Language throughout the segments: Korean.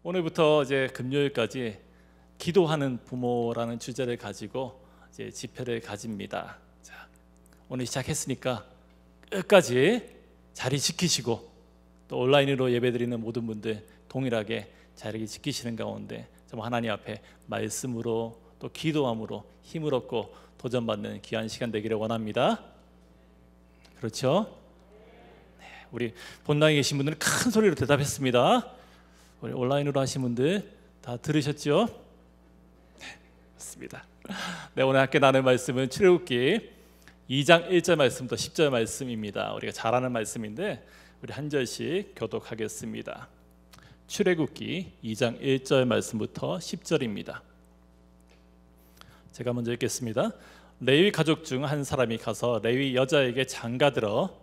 오늘부터 이제 금요일까지 기도하는 부모라는 주제를 가지고 이제 집회를 가집니다. 자, 오늘 시작했으니까 끝까지 자리 지키시고 또 온라인으로 예배드리는 모든 분들 동일하게 자리 지키시는 가운데 정말 하나님 앞에 말씀으로 또 기도함으로 힘을 얻고 도전받는 귀한 시간 되기를 원합니다. 그렇죠? 네, 우리 본당에 계신 분들은 큰 소리로 대답했습니다. 우리 온라인으로 하신 분들 다 들으셨죠? 네, 맞습니다. 네, 오늘 함께 나눌 말씀은 출애굽기 2장 1절 말씀부터 10절 말씀입니다. 우리가 잘 아는 말씀인데 우리 한 절씩 교독하겠습니다. 출애굽기 2장 1절 말씀부터 10절입니다. 제가 먼저 읽겠습니다. 레위 가족 중 한 사람이 가서 레위 여자에게 장가들어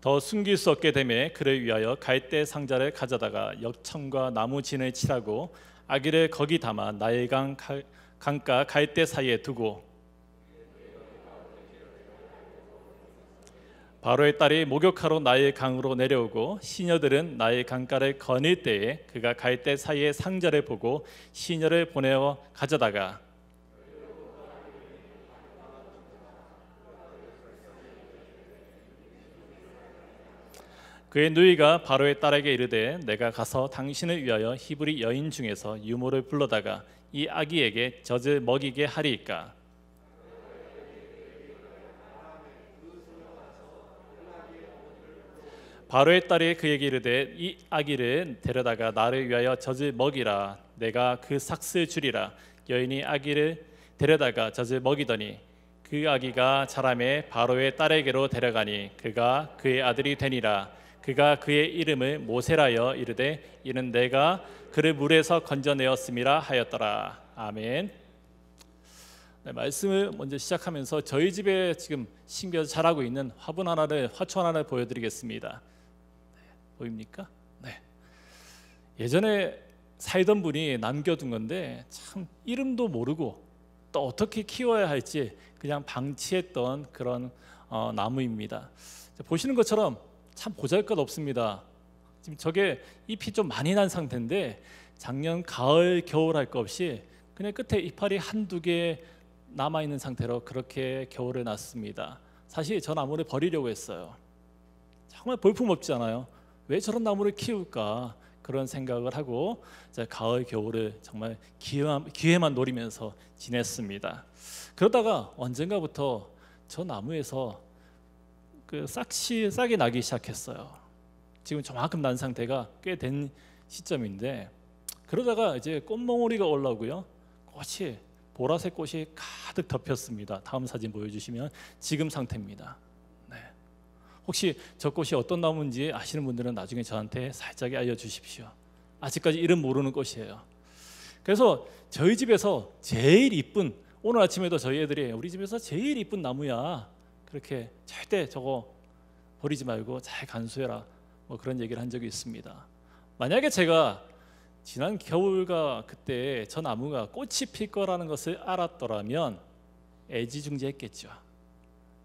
더 숨길 수 없게 되매 그를 위하여 갈대 상자를 가져다가 역청과 나무 진을 칠하고 아기를 거기 담아 나일강 강가 갈대 사이에 두고 바로의 딸이 목욕하러 나일 강으로 내려오고 시녀들은 나일 강가를 거닐 때에 그가 갈대 사이에 상자를 보고 시녀를 보내어 가져다가 그의 누이가 바로의 딸에게 이르되 내가 가서 당신을 위하여 히브리 여인 중에서 유모를 불러다가 이 아기에게 젖을 먹이게 하리이까. 바로의 딸이 그에게 이르되 이 아기를 데려다가 나를 위하여 젖을 먹이라. 내가 그 삭슬 주리라. 여인이 아기를 데려다가 젖을 먹이더니 그 아기가 자라매 바로의 딸에게로 데려가니 그가 그의 아들이 되니라. 그가 그의 이름을 모세라여 이르되 이는 내가 그를 물에서 건져내었음이라 하였더라. 아멘. 네, 말씀을 먼저 시작하면서 저희 집에 지금 신겨서 자라고 있는 화초 하나를 보여드리겠습니다. 네, 보입니까? 네. 예전에 살던 분이 남겨둔 건데 참 이름도 모르고 또 어떻게 키워야 할지 그냥 방치했던 그런 나무입니다. 보시는 것처럼 참 보잘것없습니다. 지금 저게 잎이 좀 많이 난 상태인데 작년 가을 겨울 할 것 없이 그냥 끝에 이파리 한두 개 남아있는 상태로 그렇게 겨울에 났습니다. 사실 저 나무를 버리려고 했어요. 정말 볼품없잖아요. 왜 저런 나무를 키울까 그런 생각을 하고 가을 겨울을 정말 기회만 노리면서 지냈습니다. 그러다가 언젠가부터 저 나무에서 싹이 나기 시작했어요. 지금 저만큼 난 상태가 꽤 된 시점인데 그러다가 이제 꽃몽오리가 올라오고요. 꽃이 보라색 꽃이 가득 덮였습니다. 다음 사진 보여주시면 지금 상태입니다. 네. 혹시 저 꽃이 어떤 나무인지 아시는 분들은 나중에 저한테 살짝 알려주십시오. 아직까지 이름 모르는 꽃이에요. 그래서 저희 집에서 제일 이쁜 오늘 아침에도 저희 애들이 우리 집에서 제일 이쁜 나무야. 그렇게 절대 저거 버리지 말고 잘 간수해라 뭐 그런 얘기를 한 적이 있습니다. 만약에 제가 지난 겨울과 그때 저 나무가 꽃이 필 거라는 것을 알았더라면 애지중지했겠죠.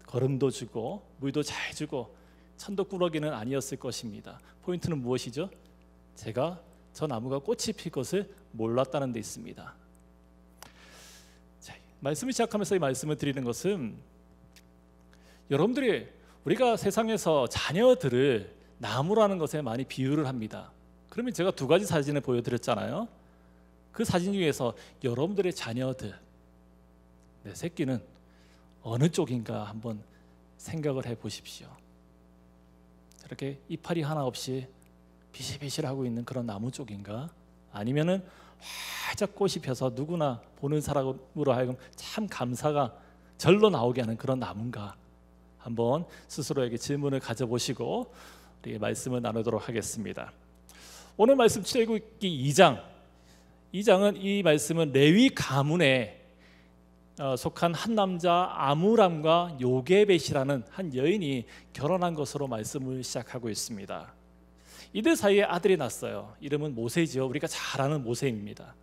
거름도 주고 물도 잘 주고 천덕꾸러기는 아니었을 것입니다. 포인트는 무엇이죠? 제가 저 나무가 꽃이 필 것을 몰랐다는 데 있습니다. 자, 말씀을 시작하면서 이 말씀을 드리는 것은 여러분들이 우리가 세상에서 자녀들을 나무라는 것에 많이 비유를 합니다. 그러면 제가 두 가지 사진을 보여드렸잖아요. 그 사진 중에서 여러분들의 자녀들, 내 새끼는 어느 쪽인가 한번 생각을 해보십시오. 이렇게 이파리 하나 없이 비실비실하고 있는 그런 나무 쪽인가? 아니면은 활짝 꽃이 펴서 누구나 보는 사람으로 하여금 참 감사가 절로 나오게 하는 그런 나무인가? 한번 스스로에게 질문을 가져보시고 우리 말씀을 나누도록 하겠습니다. 오늘 말씀 출애굽기 2장은 이 말씀은 레위 가문에 속한 한 남자 아므람과 요게벳이라는 한 여인이 결혼한 것으로 말씀을 시작하고 있습니다. 이들 사이에 아들이 났어요. 이름은 모세지요. 우리가 잘 아는 모세입니다.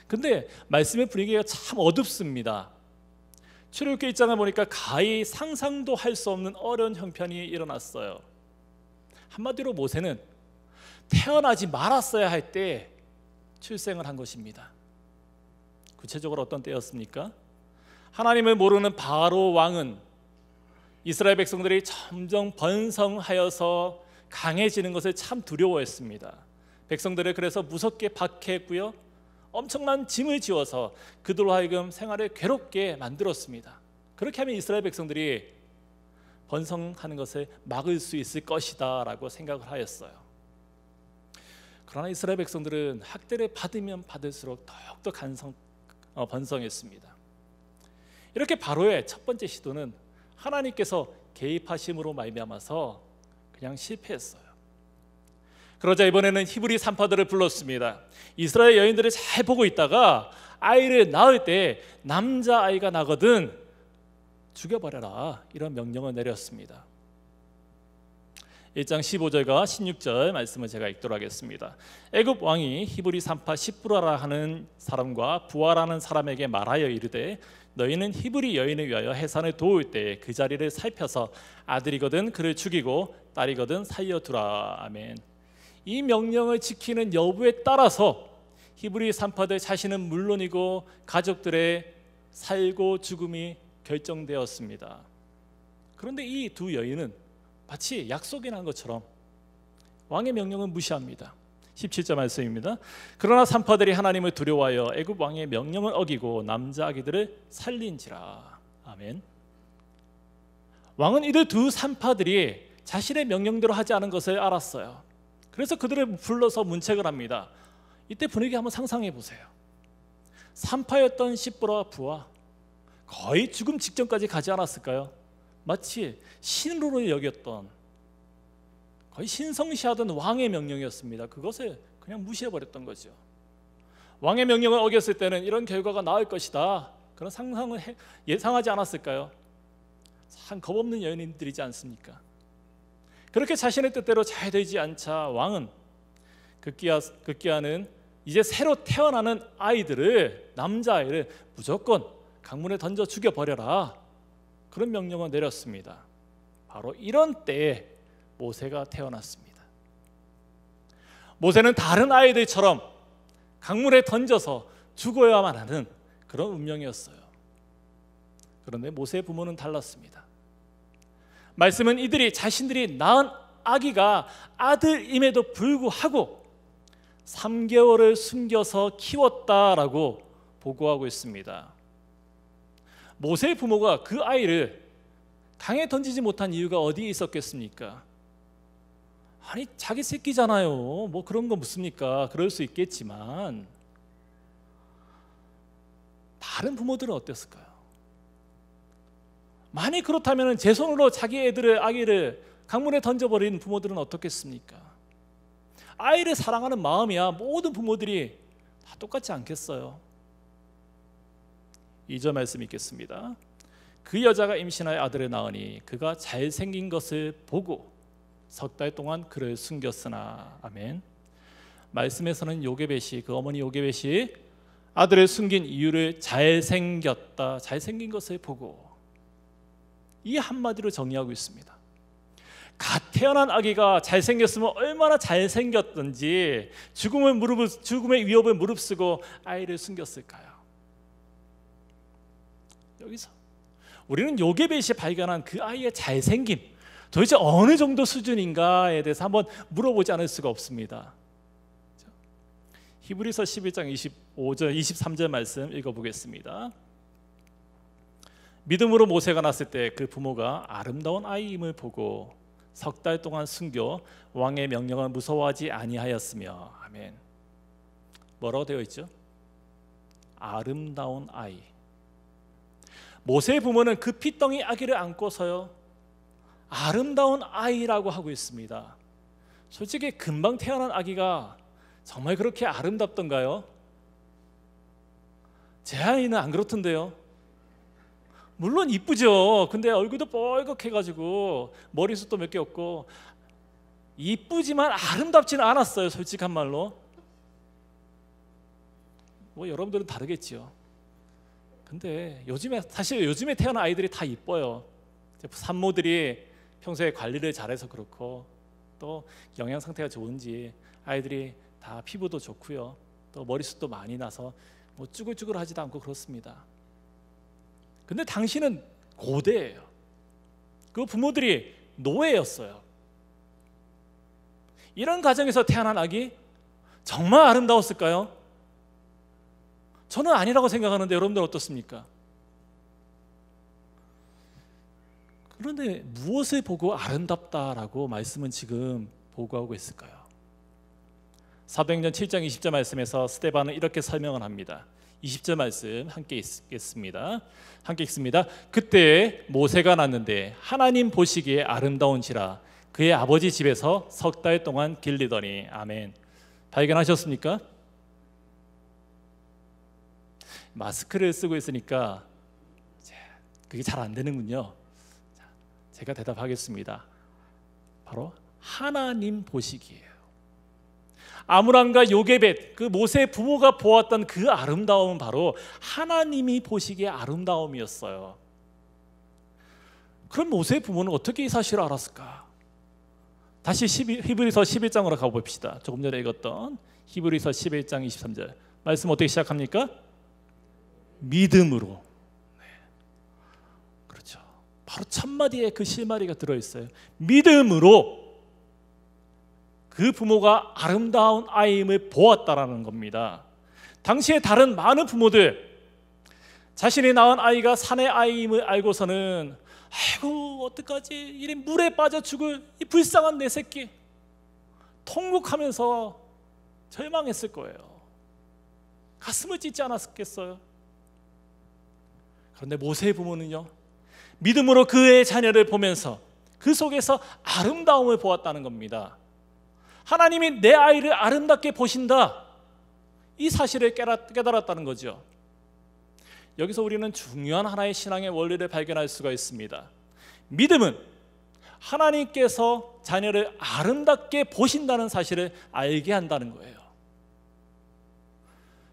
근데 말씀의 분위기가 참 어둡습니다. 출애굽기 1장을 보니까 가히 상상도 할 수 없는 어려운 형편이 일어났어요. 한마디로 모세는 태어나지 말았어야 할 때 출생을 한 것입니다. 구체적으로 어떤 때였습니까? 하나님을 모르는 바로 왕은 이스라엘 백성들이 점점 번성하여서 강해지는 것을 참 두려워했습니다. 백성들을 그래서 무섭게 박해했고요, 엄청난 짐을 지어서 그들로 하여금 생활을 괴롭게 만들었습니다. 그렇게 하면 이스라엘 백성들이 번성하는 것을 막을 수 있을 것이다 라고 생각을 하였어요. 그러나 이스라엘 백성들은 학대를 받으면 받을수록 더욱더 번성했습니다. 이렇게 바로의 첫 번째 시도는 하나님께서 개입하심으로 말미암아서 그냥 실패했어요. 그러자 이번에는 히브리 산파들을 불렀습니다. 이스라엘 여인들을 잘 보고 있다가 아이를 낳을 때 남자아이가 나거든 죽여버려라, 이런 명령을 내렸습니다. 1장 15절과 16절 말씀을 제가 읽도록 하겠습니다. 애굽 왕이 히브리 산파 시브라라 하는 사람과 부하라는 사람에게 말하여 이르되 너희는 히브리 여인을 위하여 해산을 도울 때 그 자리를 살펴서 아들이거든 그를 죽이고 딸이거든 살려두라. 아멘. 이 명령을 지키는 여부에 따라서 히브리 산파들 자신은 물론이고 가족들의 살고 죽음이 결정되었습니다. 그런데 이 두 여인은 마치 약속이 난 것처럼 왕의 명령을 무시합니다. 17절 말씀입니다. 그러나 산파들이 하나님을 두려워하여 애굽 왕의 명령을 어기고 남자 아기들을 살린지라. 아멘. 왕은 이들 두 산파들이 자신의 명령대로 하지 않은 것을 알았어요. 그래서 그들을 불러서 문책을 합니다. 이때 분위기 한번 상상해 보세요. 산파였던 시브라와 부하, 거의 죽음 직전까지 가지 않았을까요? 마치 신으로 여겼던, 거의 신성시하던 왕의 명령이었습니다. 그것을 그냥 무시해버렸던 거죠. 왕의 명령을 어겼을 때는 이런 결과가 나올 것이다, 그런 상상을 예상하지 않았을까요? 참 겁없는 여인들이지 않습니까? 그렇게 자신의 뜻대로 잘 되지 않자 왕은 급기야는 이제 새로 태어나는 아이들을, 남자아이를 무조건 강물에 던져 죽여버려라, 그런 명령을 내렸습니다. 바로 이런 때에 모세가 태어났습니다. 모세는 다른 아이들처럼 강물에 던져서 죽어야만 하는 그런 운명이었어요. 그런데 모세의 부모는 달랐습니다. 말씀은 이들이 자신들이 낳은 아기가 아들임에도 불구하고 3개월을 숨겨서 키웠다라고 보고하고 있습니다. 모세의 부모가 그 아이를 강에 던지지 못한 이유가 어디에 있었겠습니까? 아니, 자기 새끼잖아요. 뭐 그런 거 묻습니까? 그럴 수 있겠지만 다른 부모들은 어땠을까요? 만약 그렇다면 제 손으로 자기 아기를 강물에 던져버린 부모들은 어떻겠습니까? 아이를 사랑하는 마음이야 모든 부모들이 다 똑같지 않겠어요? 2절 말씀 읽겠습니다. 그 여자가 임신하여 아들을 낳으니 그가 잘생긴 것을 보고 석 달 동안 그를 숨겼으나. 아멘. 말씀에서는 요게벳이, 그 어머니 요게벳이 아들을 숨긴 이유를 잘생겼다, 잘생긴 것을 보고, 이 한마디로 정의하고 있습니다. 갓 태어난 아기가 잘생겼으면 얼마나 잘생겼던지 죽음의 위협을 무릅쓰고 아이를 숨겼을까요? 여기서 우리는 요게벳이 발견한 그 아이의 잘생김, 도대체 어느 정도 수준인가에 대해서 한번 물어보지 않을 수가 없습니다. 히브리서 11장 25절 23절 말씀 읽어보겠습니다. 믿음으로 모세가 낳았을 때 그 부모가 아름다운 아이임을 보고 석 달 동안 숨겨 왕의 명령을 무서워하지 아니하였으며. 아멘. 뭐라고 되어 있죠? 아름다운 아이. 모세의 부모는 그 핏덩이 아기를 안고서요, 아름다운 아이라고 하고 있습니다. 솔직히 금방 태어난 아기가 정말 그렇게 아름답던가요? 제 아이는 안 그렇던데요. 물론 이쁘죠. 근데 얼굴도 뻘겋해가지고 머리숱도 몇 개 없고 이쁘지만 아름답지는 않았어요, 솔직한 말로. 뭐 여러분들은 다르겠지요. 근데 요즘에 태어난 아이들이 다 이뻐요. 산모들이 평소에 관리를 잘해서 그렇고 또 영양 상태가 좋은지 아이들이 다 피부도 좋고요. 또 머리숱도 많이 나서 뭐 쭈글쭈글하지도 않고 그렇습니다. 근데 당시는 고대예요. 그 부모들이 노예였어요. 이런 가정에서 태어난 아기 정말 아름다웠을까요? 저는 아니라고 생각하는데 여러분들 어떻습니까? 그런데 무엇을 보고 아름답다라고 말씀은 지금 보고하고 있을까요? 사도행전 7장 20절 말씀에서 스데반은 이렇게 설명을 합니다. 20절 말씀 함께 읽겠습니다. 함께 읽습니다. 그때 모세가 났는데 하나님 보시기에 아름다운지라 그의 아버지 집에서 석 달 동안 길리더니. 아멘. 발견하셨습니까? 마스크를 쓰고 있으니까 그게 잘 안 되는군요. 제가 대답하겠습니다. 바로 하나님 보시기예요. 아므람과 요게벳, 그 모세의 부모가 보았던 그 아름다움은 바로 하나님이 보시기에 아름다움이었어요. 그럼 모세의 부모는 어떻게 이 사실을 알았을까? 다시 히브리서 11장으로 가봅시다. 조금 전에 읽었던 히브리서 11장 23절 말씀 어떻게 시작합니까? 믿음으로. 네. 그렇죠. 바로 첫마디에 그 실마리가 들어있어요. 믿음으로 그 부모가 아름다운 아이임을 보았다라는 겁니다. 당시에 다른 많은 부모들 자신이 낳은 아이가 산의 아이임을 알고서는 아이고 어떡하지, 이리 물에 빠져 죽을 이 불쌍한 내 새끼, 통곡하면서 절망했을 거예요. 가슴을 찢지 않았겠어요? 그런데 모세의 부모는요, 믿음으로 그의 자녀를 보면서 그 속에서 아름다움을 보았다는 겁니다. 하나님이 내 아이를 아름답게 보신다, 이 사실을 깨달았다는 거죠. 여기서 우리는 중요한 하나의 신앙의 원리를 발견할 수가 있습니다. 믿음은 하나님께서 자녀를 아름답게 보신다는 사실을 알게 한다는 거예요.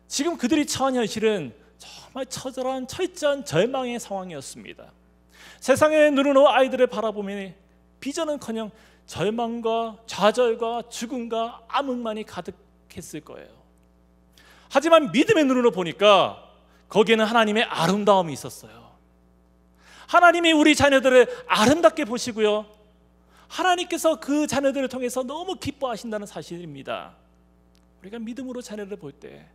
지금 그들이 처한 현실은 정말 처절한 철저한 절망의 상황이었습니다. 세상의 눈으로 아이들을 바라보면 비전은커녕 절망과 좌절과 죽음과 암흑만이 가득했을 거예요. 하지만 믿음의 눈으로 보니까 거기에는 하나님의 아름다움이 있었어요. 하나님이 우리 자녀들을 아름답게 보시고요, 하나님께서 그 자녀들을 통해서 너무 기뻐하신다는 사실입니다. 우리가 믿음으로 자녀를 볼 때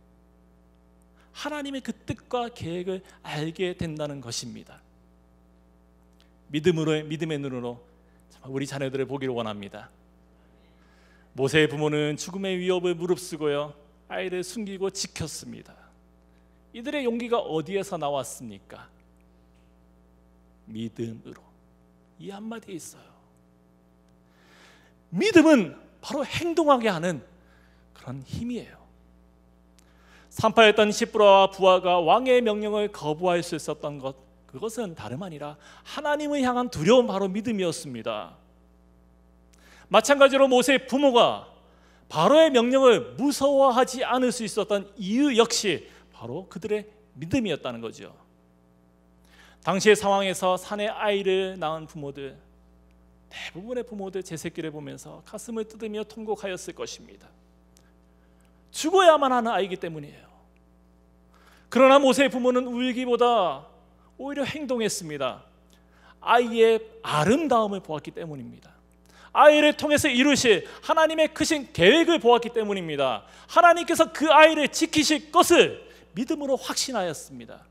하나님의 그 뜻과 계획을 알게 된다는 것입니다. 믿음의 눈으로 우리 자녀들을 보기를 원합니다. 모세의 부모는 죽음의 위협을 무릅쓰고요, 아이를 숨기고 지켰습니다. 이들의 용기가 어디에서 나왔습니까? 믿음으로. 이 한마디에 있어요. 믿음은 바로 행동하게 하는 그런 힘이에요. 산파했던 시브라와 부하가 왕의 명령을 거부할 수 있었던 것, 그것은 다름 아니라 하나님을 향한 두려움, 바로 믿음이었습니다. 마찬가지로 모세의 부모가 바로의 명령을 무서워하지 않을 수 있었던 이유 역시 바로 그들의 믿음이었다는 거죠. 당시의 상황에서 산의 아이를 낳은 부모들, 대부분의 부모들 제 새끼를 보면서 가슴을 뜯으며 통곡하였을 것입니다. 죽어야만 하는 아이기 때문이에요. 그러나 모세의 부모는 울기보다 오히려 행동했습니다. 아이의 아름다움을 보았기 때문입니다. 아이를 통해서 이루실 하나님의 크신 계획을 보았기 때문입니다. 하나님께서 그 아이를 지키실 것을 믿음으로 확신하였습니다.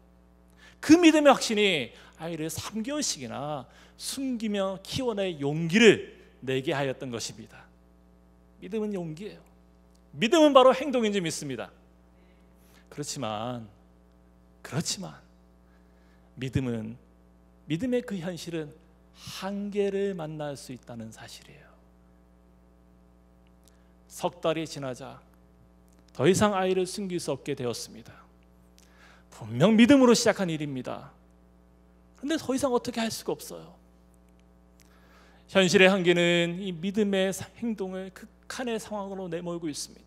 그 믿음의 확신이 아이를 3개월씩이나 숨기며 키워낼 용기를 내게 하였던 것입니다. 믿음은 용기예요. 믿음은 바로 행동인 줄 믿습니다. 그렇지만 믿음의 그 현실은 한계를 만날 수 있다는 사실이에요. 석 달이 지나자 더 이상 아이를 숨길 수 없게 되었습니다. 분명 믿음으로 시작한 일입니다. 그런데 더 이상 어떻게 할 수가 없어요. 현실의 한계는 이 믿음의 행동을 극한의 상황으로 내몰고 있습니다.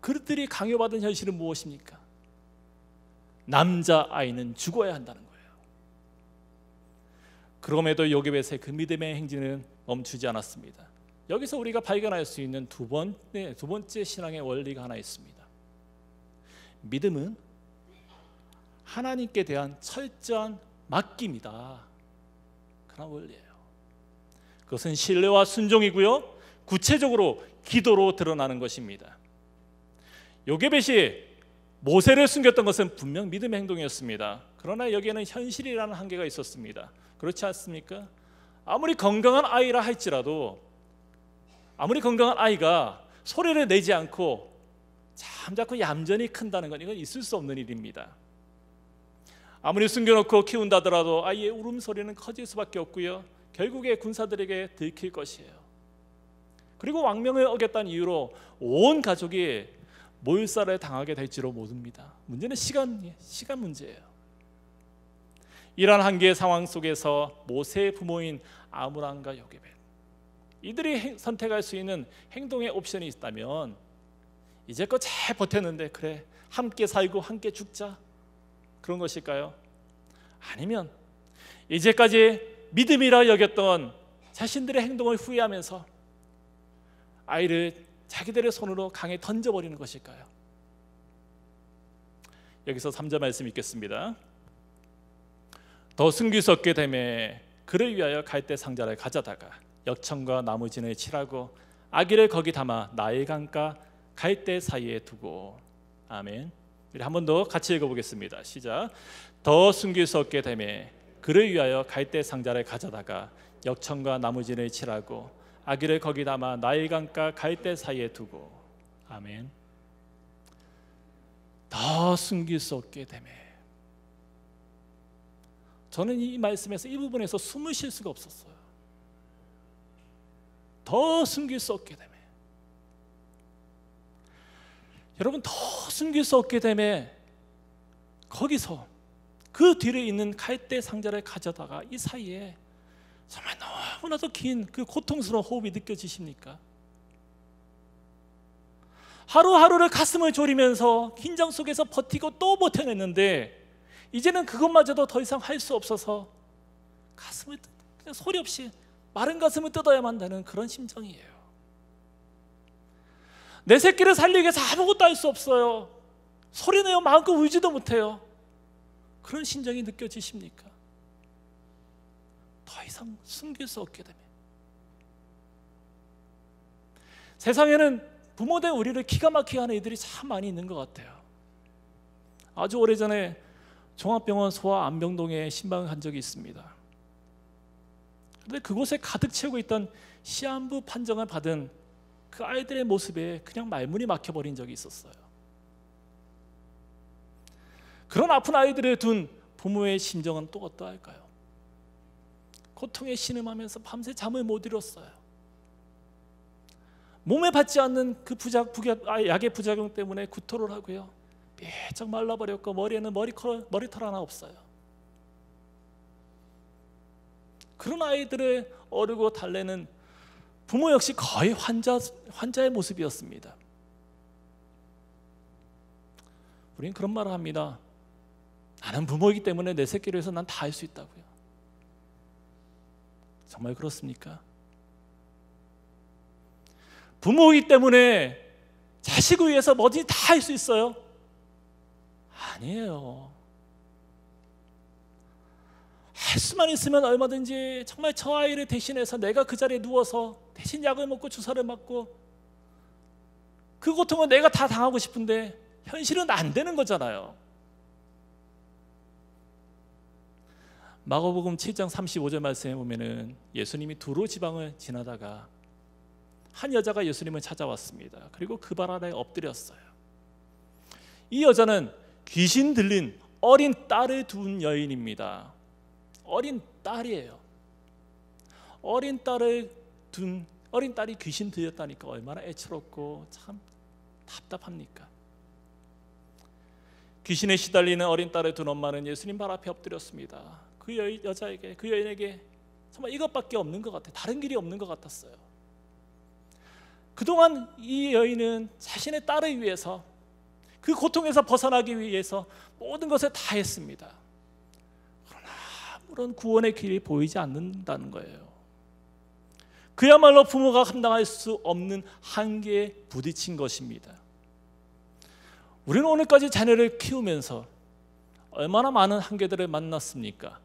그들이 강요받은 현실은 무엇입니까? 남자아이는 죽어야 한다는 거예요. 그럼에도 요게벳의 그 믿음의 행진은 멈추지 않았습니다. 여기서 우리가 발견할 수 있는 두 번째 신앙의 원리가 하나 있습니다. 믿음은 하나님께 대한 철저한 맡김이다. 그런 원리예요. 그것은 신뢰와 순종이고요, 구체적으로 기도로 드러나는 것입니다. 요게벳이 모세를 숨겼던 것은 분명 믿음의 행동이었습니다. 그러나 여기에는 현실이라는 한계가 있었습니다. 그렇지 않습니까? 아무리 건강한 아이라 할지라도, 아무리 건강한 아이가 소리를 내지 않고 잠자코 얌전히 큰다는 건 이건 있을 수 없는 일입니다. 아무리 숨겨놓고 키운다더라도 아이의 울음소리는 커질 수밖에 없고요, 결국에 군사들에게 들킬 것이에요. 그리고 왕명을 어겼다는 이유로 온 가족이 몰살을 당하게 될지도 모릅니다. 문제는 시간 문제예요. 이러한 한계의 상황 속에서 모세의 부모인 아므람과 요게벳, 이들이 선택할 수 있는 행동의 옵션이 있다면 이제껏 잘 버텼는데 그래 함께 살고 함께 죽자, 그런 것일까요? 아니면 이제까지 믿음이라 여겼던 자신들의 행동을 후회하면서 아이를 자기들의 손으로 강에 던져버리는 것일까요? 여기서 3절 말씀 읽겠습니다. 더 숨길 수 없게 되매 그를 위하여 갈대 상자를 가져다가 역청과 나무진을 칠하고 아기를 거기 담아 나일 강가 갈대 사이에 두고. 아멘. 우리 한 번 더 같이 읽어보겠습니다. 시작. 더 숨길 수 없게 되매 그를 위하여 갈대 상자를 가져다가 역청과 나무진을 칠하고 아기를 거기 담아 나일 강가 갈대 사이에 두고. 아멘. 더 숨길 수 없게 되매. 저는 이 말씀에서 이 부분에서 숨을 쉴 수가 없었어요. 더 숨길 수 없게 되매. 여러분, 더 숨길 수 없게 되매 거기서 그 뒤에 있는 갈대 상자를 가져다가 이 사이에 정말 너무나도 긴 그 고통스러운 호흡이 느껴지십니까? 하루하루를 가슴을 졸이면서 긴장 속에서 버티고 또 버텨냈는데 이제는 그것마저도 더 이상 할 수 없어서 가슴을 그냥 소리 없이 마른 가슴을 뜯어야만 한다는 그런 심정이에요. 내 새끼를 살리기 위해서 아무것도 할 수 없어요. 소리내어 마음껏 울지도 못해요. 그런 심정이 느껴지십니까? 더 이상 숨길 수 없게 되면. 세상에는 부모된 우리를 기가 막히게 하는 이들이 참 많이 있는 것 같아요. 아주 오래전에 종합병원 소아암병동에 신방을 간 적이 있습니다. 그런데 그곳에 가득 채우고 있던 시한부 판정을 받은 그 아이들의 모습에 그냥 말문이 막혀버린 적이 있었어요. 그런 아픈 아이들을 둔 부모의 심정은 또 어떠할까요? 고통에 신음하면서 밤새 잠을 못 이뤘어요. 몸에 받지 않는 그 약의 부작용 때문에 구토를 하고요, 삐쩍 말라버렸고 머리에는 머리털 하나 없어요. 그런 아이들을 어르고 달래는 부모 역시 거의 환자의 모습이었습니다. 우리는 그런 말을 합니다. 나는 부모이기 때문에 내 새끼를 위해서 난 다 할 수 있다고요. 정말 그렇습니까? 부모이기 때문에 자식을 위해서 뭐든지 다 할 수 있어요? 아니에요. 할 수만 있으면 얼마든지 정말 저 아이를 대신해서 내가 그 자리에 누워서 대신 약을 먹고 주사를 맞고 그 고통은 내가 다 당하고 싶은데 현실은 안 되는 거잖아요. 마가복음 7장 35절 말씀에 보면은 예수님이 두로 지방을 지나다가 한 여자가 예수님을 찾아왔습니다. 그리고 그 발 아래에 엎드렸어요. 이 여자는 귀신 들린 어린 딸을 둔 여인입니다. 어린 딸이에요. 어린 딸이 귀신 들렸다니까 얼마나 애처롭고 참 답답합니까? 귀신에 시달리는 어린 딸을 둔 엄마는 예수님 발 앞에 엎드렸습니다. 그 여인에게 정말 이것밖에 없는 것 같아요. 다른 길이 없는 것 같았어요. 그동안 이 여인은 자신의 딸을 위해서 그 고통에서 벗어나기 위해서 모든 것을 다 했습니다. 그러나 아무런 구원의 길이 보이지 않는다는 거예요. 그야말로 부모가 감당할 수 없는 한계에 부딪힌 것입니다. 우리는 오늘까지 자녀를 키우면서 얼마나 많은 한계들을 만났습니까?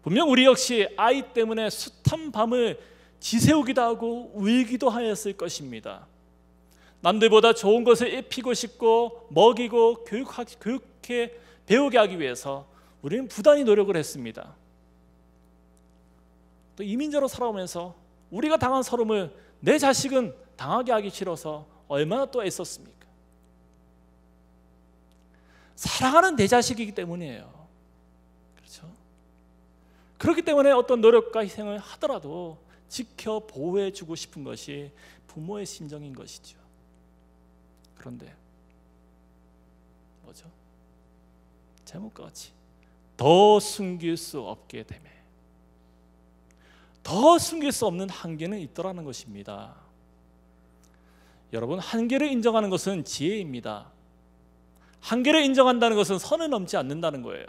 분명 우리 역시 아이 때문에 숱한 밤을 지새우기도 하고 울기도 하였을 것입니다. 남들보다 좋은 것을 입히고 싶고 먹이고 교육해 배우게 하기 위해서 우리는 부단히 노력을 했습니다. 또 이민자로 살아오면서 우리가 당한 서름을 내 자식은 당하게 하기 싫어서 얼마나 또 애썼습니까? 사랑하는 내 자식이기 때문이에요. 그렇죠? 그렇기 때문에 어떤 노력과 희생을 하더라도 지켜 보호해 주고 싶은 것이 부모의 심정인 것이죠. 그런데 뭐죠? 제목과 같이 더 숨길 수 없게 되매, 더 숨길 수 없는 한계는 있더라는 것입니다. 여러분, 한계를 인정하는 것은 지혜입니다. 한계를 인정한다는 것은 선을 넘지 않는다는 거예요.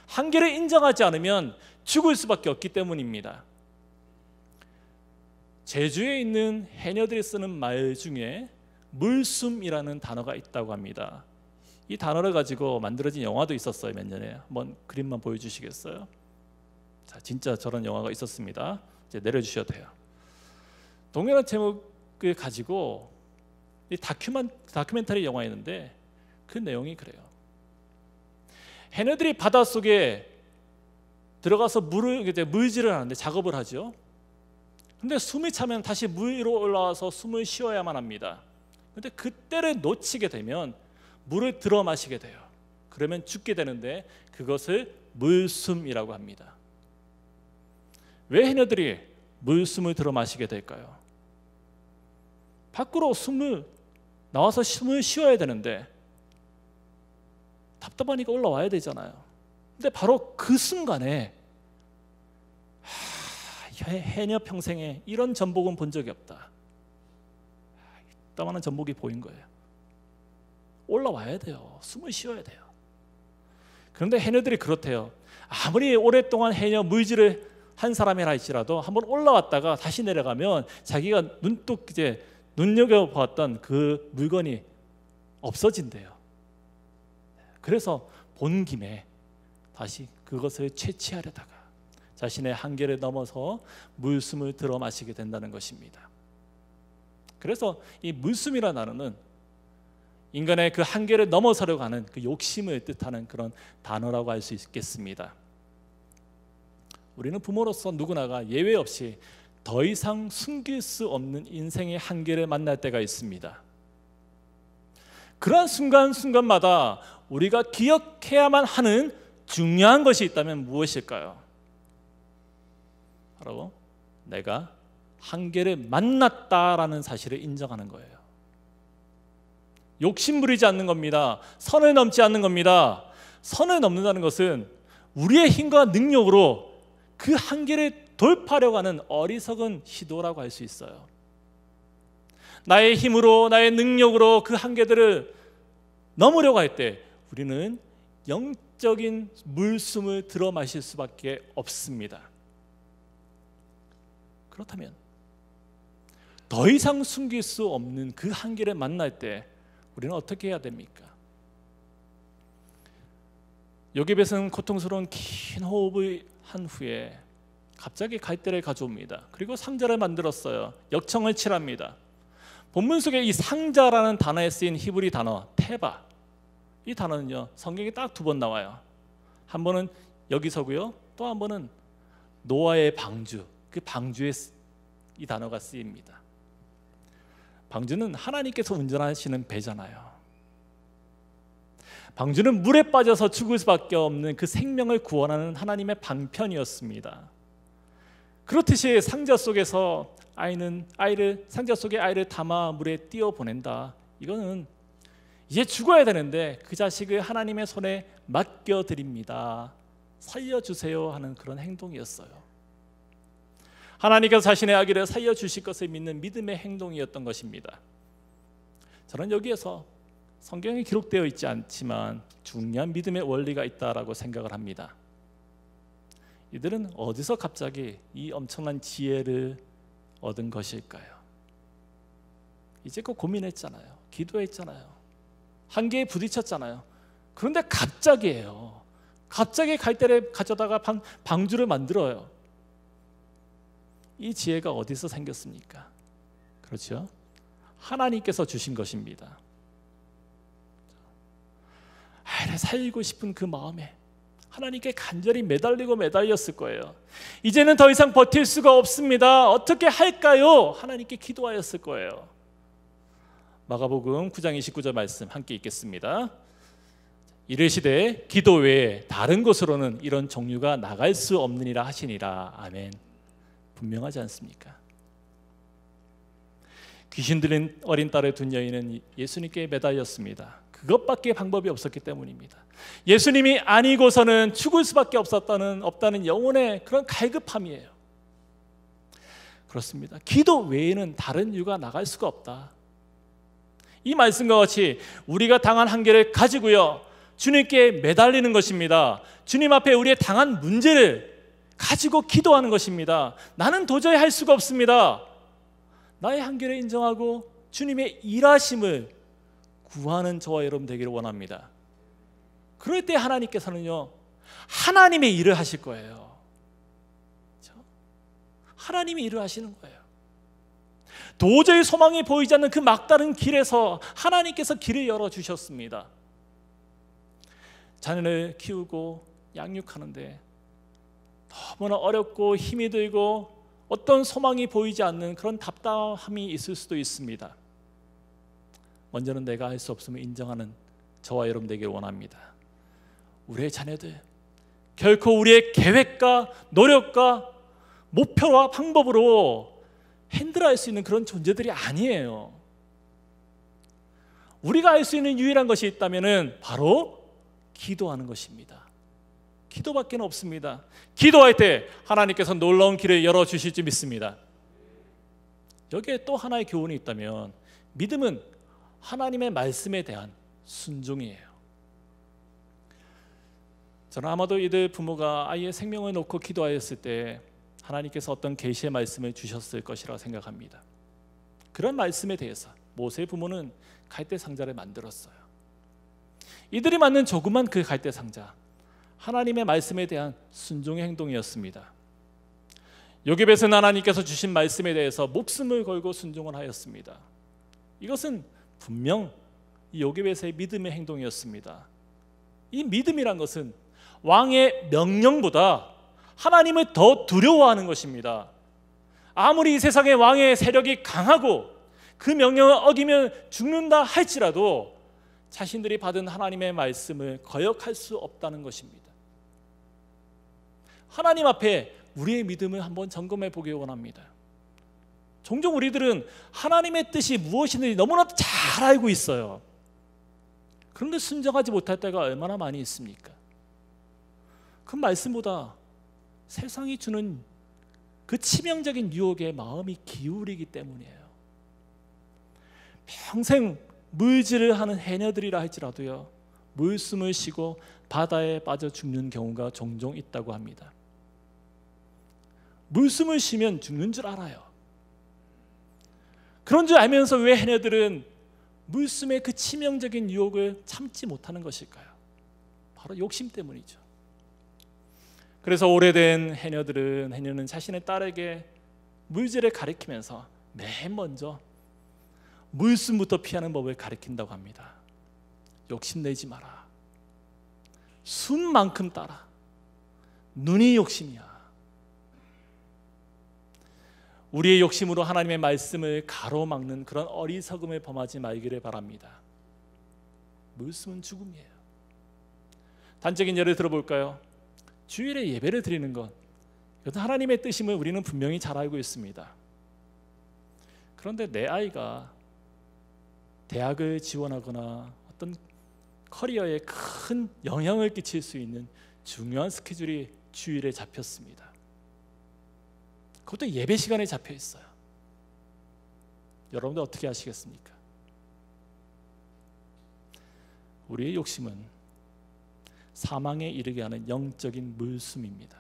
한계를 인정하지 않으면 죽을 수밖에 없기 때문입니다. 제주에 있는 해녀들이 쓰는 말 중에 물숨이라는 단어가 있다고 합니다. 이 단어를 가지고 만들어진 영화도 있었어요. 몇 년에. 한번 그림만 보여주시겠어요? 자, 진짜 저런 영화가 있었습니다. 이제 내려주셔도 돼요. 동일한 제목을 가지고 이 다큐멘터리 영화였는데 그 내용이 그래요. 해녀들이 바닷속에 들어가서 물질을 하는데 작업을 하죠. 근데 숨이 차면 다시 물 위로 올라와서 숨을 쉬어야만 합니다. 근데 그때를 놓치게 되면 물을 들어 마시게 돼요. 그러면 죽게 되는데 그것을 물숨이라고 합니다. 왜 해녀들이 물숨을 들어 마시게 될까요? 밖으로 나와서 숨을 쉬어야 되는데 답답하니까 올라와야 되잖아요. 근데 바로 그 순간에 해녀 평생에 이런 전복은 본 적이 없다. 이따만한 전복이 보인 거예요. 올라와야 돼요. 숨을 쉬어야 돼요. 그런데 해녀들이 그렇대요. 아무리 오랫동안 해녀 물질을 한 사람이라 할지라도 한번 올라왔다가 다시 내려가면 자기가 눈독 이제 눈여겨봤던 그 물건이 없어진대요. 그래서 본 김에 다시 그것을 채취하려다가 자신의 한계를 넘어서 물숨을 들어 마시게 된다는 것입니다. 그래서 이 물숨이라는 단어는 인간의 그 한계를 넘어서려고 하는 그 욕심을 뜻하는 그런 단어라고 할 수 있겠습니다. 우리는 부모로서 누구나가 예외 없이 더 이상 숨길 수 없는 인생의 한계를 만날 때가 있습니다. 그러한 순간순간마다 우리가 기억해야만 하는 중요한 것이 있다면 무엇일까요? 바로 내가 한계를 만났다라는 사실을 인정하는 거예요. 욕심 부리지 않는 겁니다. 선을 넘지 않는 겁니다. 선을 넘는다는 것은 우리의 힘과 능력으로 그 한계를 돌파하려고 하는 어리석은 시도라고 할 수 있어요. 나의 힘으로, 나의 능력으로 그 한계들을 넘으려고 할 때 우리는 영적인 물숨을 들어 마실 수밖에 없습니다. 그렇다면 더 이상 숨길 수 없는 그 한계를 만날 때 우리는 어떻게 해야 됩니까? 요셉은 고통스러운 긴 호흡을 한 후에 갑자기 갈대를 가져옵니다. 그리고 상자를 만들었어요. 역청을 칠합니다. 본문 속에 이 상자라는 단어에 쓰인 히브리 단어 테바, 이 단어는요 성경에 딱 2번 나와요. 한 번은 여기서고요, 또 한 번은 노아의 방주, 그 방주에 이 단어가 쓰입니다. 방주는 하나님께서 운전하시는 배잖아요. 방주는 물에 빠져서 죽을 수밖에 없는 그 생명을 구원하는 하나님의 방편이었습니다. 그렇듯이 상자 속에서 상자 속에 아이를 담아 물에 띄어 보낸다. 이거는 이제 죽어야 되는데 그 자식을 하나님의 손에 맡겨 드립니다. 살려주세요 하는 그런 행동이었어요. 하나님께서 자신의 아기를 살려주실 것을 믿는 믿음의 행동이었던 것입니다. 저는 여기에서 성경에 기록되어 있지 않지만 중요한 믿음의 원리가 있다라고 생각을 합니다. 이들은 어디서 갑자기 이 엄청난 지혜를 얻은 것일까요? 이제껏 고민했잖아요. 기도했잖아요. 한계에 부딪혔잖아요. 그런데 갑자기예요. 갑자기 갈대를 가져다가 방주를 만들어요. 이 지혜가 어디서 생겼습니까? 그렇죠? 하나님께서 주신 것입니다. 살고 싶은 그 마음에 하나님께 간절히 매달렸을 거예요. 이제는 더 이상 버틸 수가 없습니다. 어떻게 할까요? 하나님께 기도하였을 거예요. 마가복음 9장 29절 말씀 함께 읽겠습니다. 이르시되 기도 외에 다른 곳으로는 이런 종류가 나갈 수 없느니라 하시니라. 아멘. 분명하지 않습니까? 귀신 들린 어린 딸을 둔 여인은 예수님께 매달렸습니다. 그것밖에 방법이 없었기 때문입니다. 예수님이 아니고서는 죽을 수밖에 없다는 영혼의 그런 갈급함이에요. 그렇습니다. 기도 외에는 다른 이유가 나갈 수가 없다. 이 말씀과 같이 우리가 당한 한계를 가지고요, 주님께 매달리는 것입니다. 주님 앞에 우리의 당한 문제를 가지고 기도하는 것입니다. 나는 도저히 할 수가 없습니다. 나의 한계를 인정하고 주님의 일하심을 구하는 저와 여러분 되기를 원합니다. 그럴 때 하나님께서는요, 하나님의 일을 하실 거예요. 그렇죠? 하나님이 일을 하시는 거예요. 도저히 소망이 보이지 않는 그 막다른 길에서 하나님께서 길을 열어주셨습니다. 자녀를 키우고 양육하는데 너무나 어렵고 힘이 들고 어떤 소망이 보이지 않는 그런 답답함이 있을 수도 있습니다. 먼저는 내가 할 수 없음을 인정하는 저와 여러분 되기를 원합니다. 우리의 자녀들 결코 우리의 계획과 노력과 목표와 방법으로 핸들할 수 있는 그런 존재들이 아니에요. 우리가 할 수 있는 유일한 것이 있다면 바로 기도하는 것입니다. 기도밖에 없습니다. 기도할 때 하나님께서 놀라운 길을 열어주실 줄 믿습니다. 여기에 또 하나의 교훈이 있다면 믿음은 하나님의 말씀에 대한 순종이에요. 저는 아마도 이들 부모가 아이의 생명을 놓고 기도하였을 때 하나님께서 어떤 계시의 말씀을 주셨을 것이라고 생각합니다. 그런 말씀에 대해서 모세의 부모는 갈대 상자를 만들었어요. 이들이 만든 조그만 그 갈대 상자, 하나님의 말씀에 대한 순종의 행동이었습니다. 요셉에서는 하나님께서 주신 말씀에 대해서 목숨을 걸고 순종을 하였습니다. 이것은 분명 이 요셉에서의 믿음의 행동이었습니다. 이 믿음이란 것은 왕의 명령보다 하나님을 더 두려워하는 것입니다. 아무리 이 세상의 왕의 세력이 강하고 그 명령을 어기면 죽는다 할지라도 자신들이 받은 하나님의 말씀을 거역할 수 없다는 것입니다. 하나님 앞에 우리의 믿음을 한번 점검해 보기 원합니다. 종종 우리들은 하나님의 뜻이 무엇인지 너무나도 잘 알고 있어요. 그런데 순종하지 못할 때가 얼마나 많이 있습니까? 그 말씀보다 세상이 주는 그 치명적인 유혹에 마음이 기울이기 때문이에요. 평생 물질을 하는 해녀들이라 할지라도요, 물숨을 쉬고 바다에 빠져 죽는 경우가 종종 있다고 합니다. 물숨을 쉬면 죽는 줄 알아요. 그런 줄 알면서 왜 해녀들은 물숨의 그 치명적인 유혹을 참지 못하는 것일까요? 바로 욕심 때문이죠. 그래서 오래된 해녀는 자신의 딸에게 물질을 가리키면서 맨 먼저 물숨부터 피하는 법을 가리킨다고 합니다. 욕심내지 마라. 숨만큼 따라. 눈이 욕심이야. 우리의 욕심으로 하나님의 말씀을 가로막는 그런 어리석음을 범하지 말기를 바랍니다. 물숨은 죽음이에요. 단적인 예를 들어볼까요? 주일에 예배를 드리는 것, 이것은 하나님의 뜻임을 우리는 분명히 잘 알고 있습니다. 그런데 내 아이가 대학을 지원하거나 어떤 커리어에 큰 영향을 끼칠 수 있는 중요한 스케줄이 주일에 잡혔습니다. 그것도 예배 시간에 잡혀 있어요. 여러분들 어떻게 하시겠습니까? 우리의 욕심은 사망에 이르게 하는 영적인 물숨입니다.